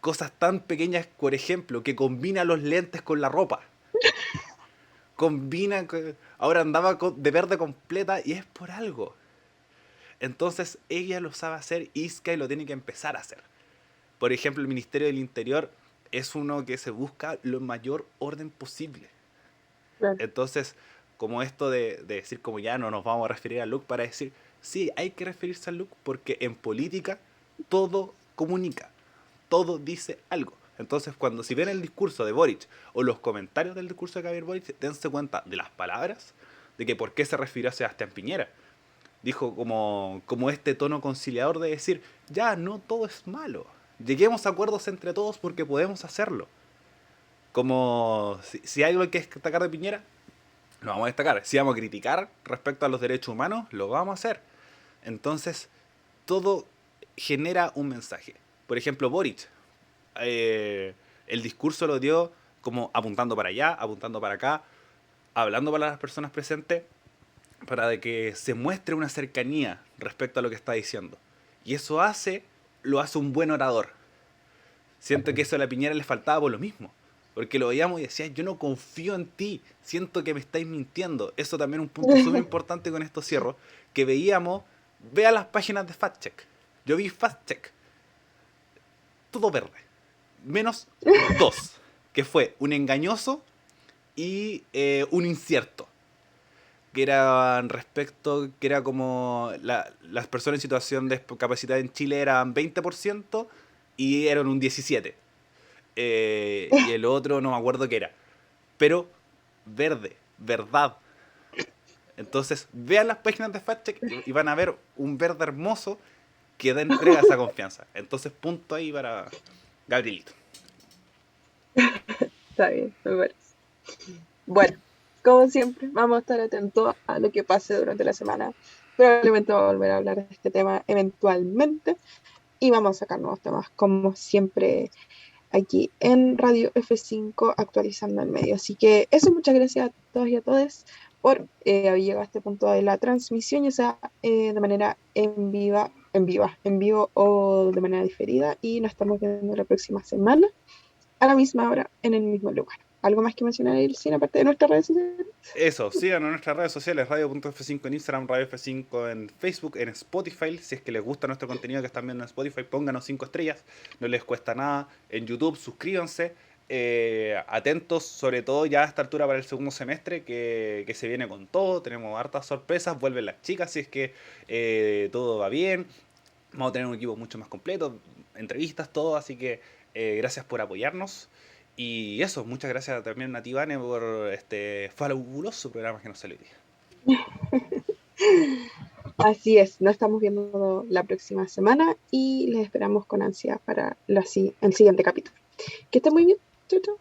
Cosas tan pequeñas, por ejemplo, que combina los lentes con la ropa. Ahora andaba de verde completa y es por algo. Entonces ella lo sabe hacer y Sky lo tiene que empezar a hacer. Por ejemplo, el Ministerio del Interior es uno que se busca lo mayor orden posible. Claro. Entonces, como esto de decir como ya no nos vamos a referir al look para decir, sí, hay que referirse al look porque en política todo comunica, todo dice algo. Entonces, cuando si ven el discurso de Boric o los comentarios del discurso de Gabriel Boric, dense cuenta de las palabras, de que por qué se refirió a Sebastián Piñera. Dijo como este tono conciliador de decir, ya, no todo es malo. Lleguemos a acuerdos entre todos porque podemos hacerlo. Como si hay algo que destacar de Piñera, lo vamos a destacar. Si vamos a criticar respecto a los derechos humanos, lo vamos a hacer. Entonces, todo genera un mensaje. Por ejemplo, Boric, el discurso lo dio como apuntando para allá, apuntando para acá, hablando para las personas presentes, para de que se muestre una cercanía respecto a lo que está diciendo. Y eso lo hace un buen orador. Siento que eso a la Piñera le faltaba por lo mismo. Porque lo veíamos y decía, yo no confío en ti, siento que me estáis mintiendo. Eso también es un punto súper importante con esto cierro, que veíamos, vea las páginas de Fact Check. Yo vi Fact Check, todo verde, menos dos, que fue un engañoso y un incierto. Que que era como las personas en situación de discapacidad en Chile eran 20% y eran un 17%. Y el otro no me acuerdo qué era. Pero verde, verdad. Entonces, vean las páginas de FactCheck y van a ver un verde hermoso que da entrega esa confianza. Entonces, punto ahí para Gabrielito. Está bien, me parece. Bueno, como siempre, vamos a estar atentos a lo que pase durante la semana. Probablemente vamos a volver a hablar de este tema eventualmente y vamos a sacar nuevos temas, como siempre, aquí en Radio F5, actualizando el medio. Así que eso, muchas gracias a todos y a todas por haber llegado a este punto de la transmisión, ya sea de manera en vivo o de manera diferida. Y nos estamos viendo la próxima semana a la misma hora en el mismo lugar. ¿Algo más que mencionar, Ilse, aparte de nuestras redes sociales? Eso, síganos en nuestras redes sociales, radio.f5 en Instagram, Radio F5 en Facebook, en Spotify. Si es que les gusta nuestro contenido que están viendo en Spotify, pónganos 5 estrellas, no les cuesta nada. En YouTube, suscríbanse. Atentos, sobre todo ya a esta altura para el segundo semestre, que se viene con todo. Tenemos hartas sorpresas, vuelven las chicas si es que todo va bien. Vamos a tener un equipo mucho más completo, entrevistas, todo, así que gracias por apoyarnos. Y eso, muchas gracias también a Tibane por este fabuloso programa que nos salió hoy día. Así es, nos estamos viendo la próxima semana y les esperamos con ansia para el siguiente capítulo. Que estén muy bien. Chau, chau.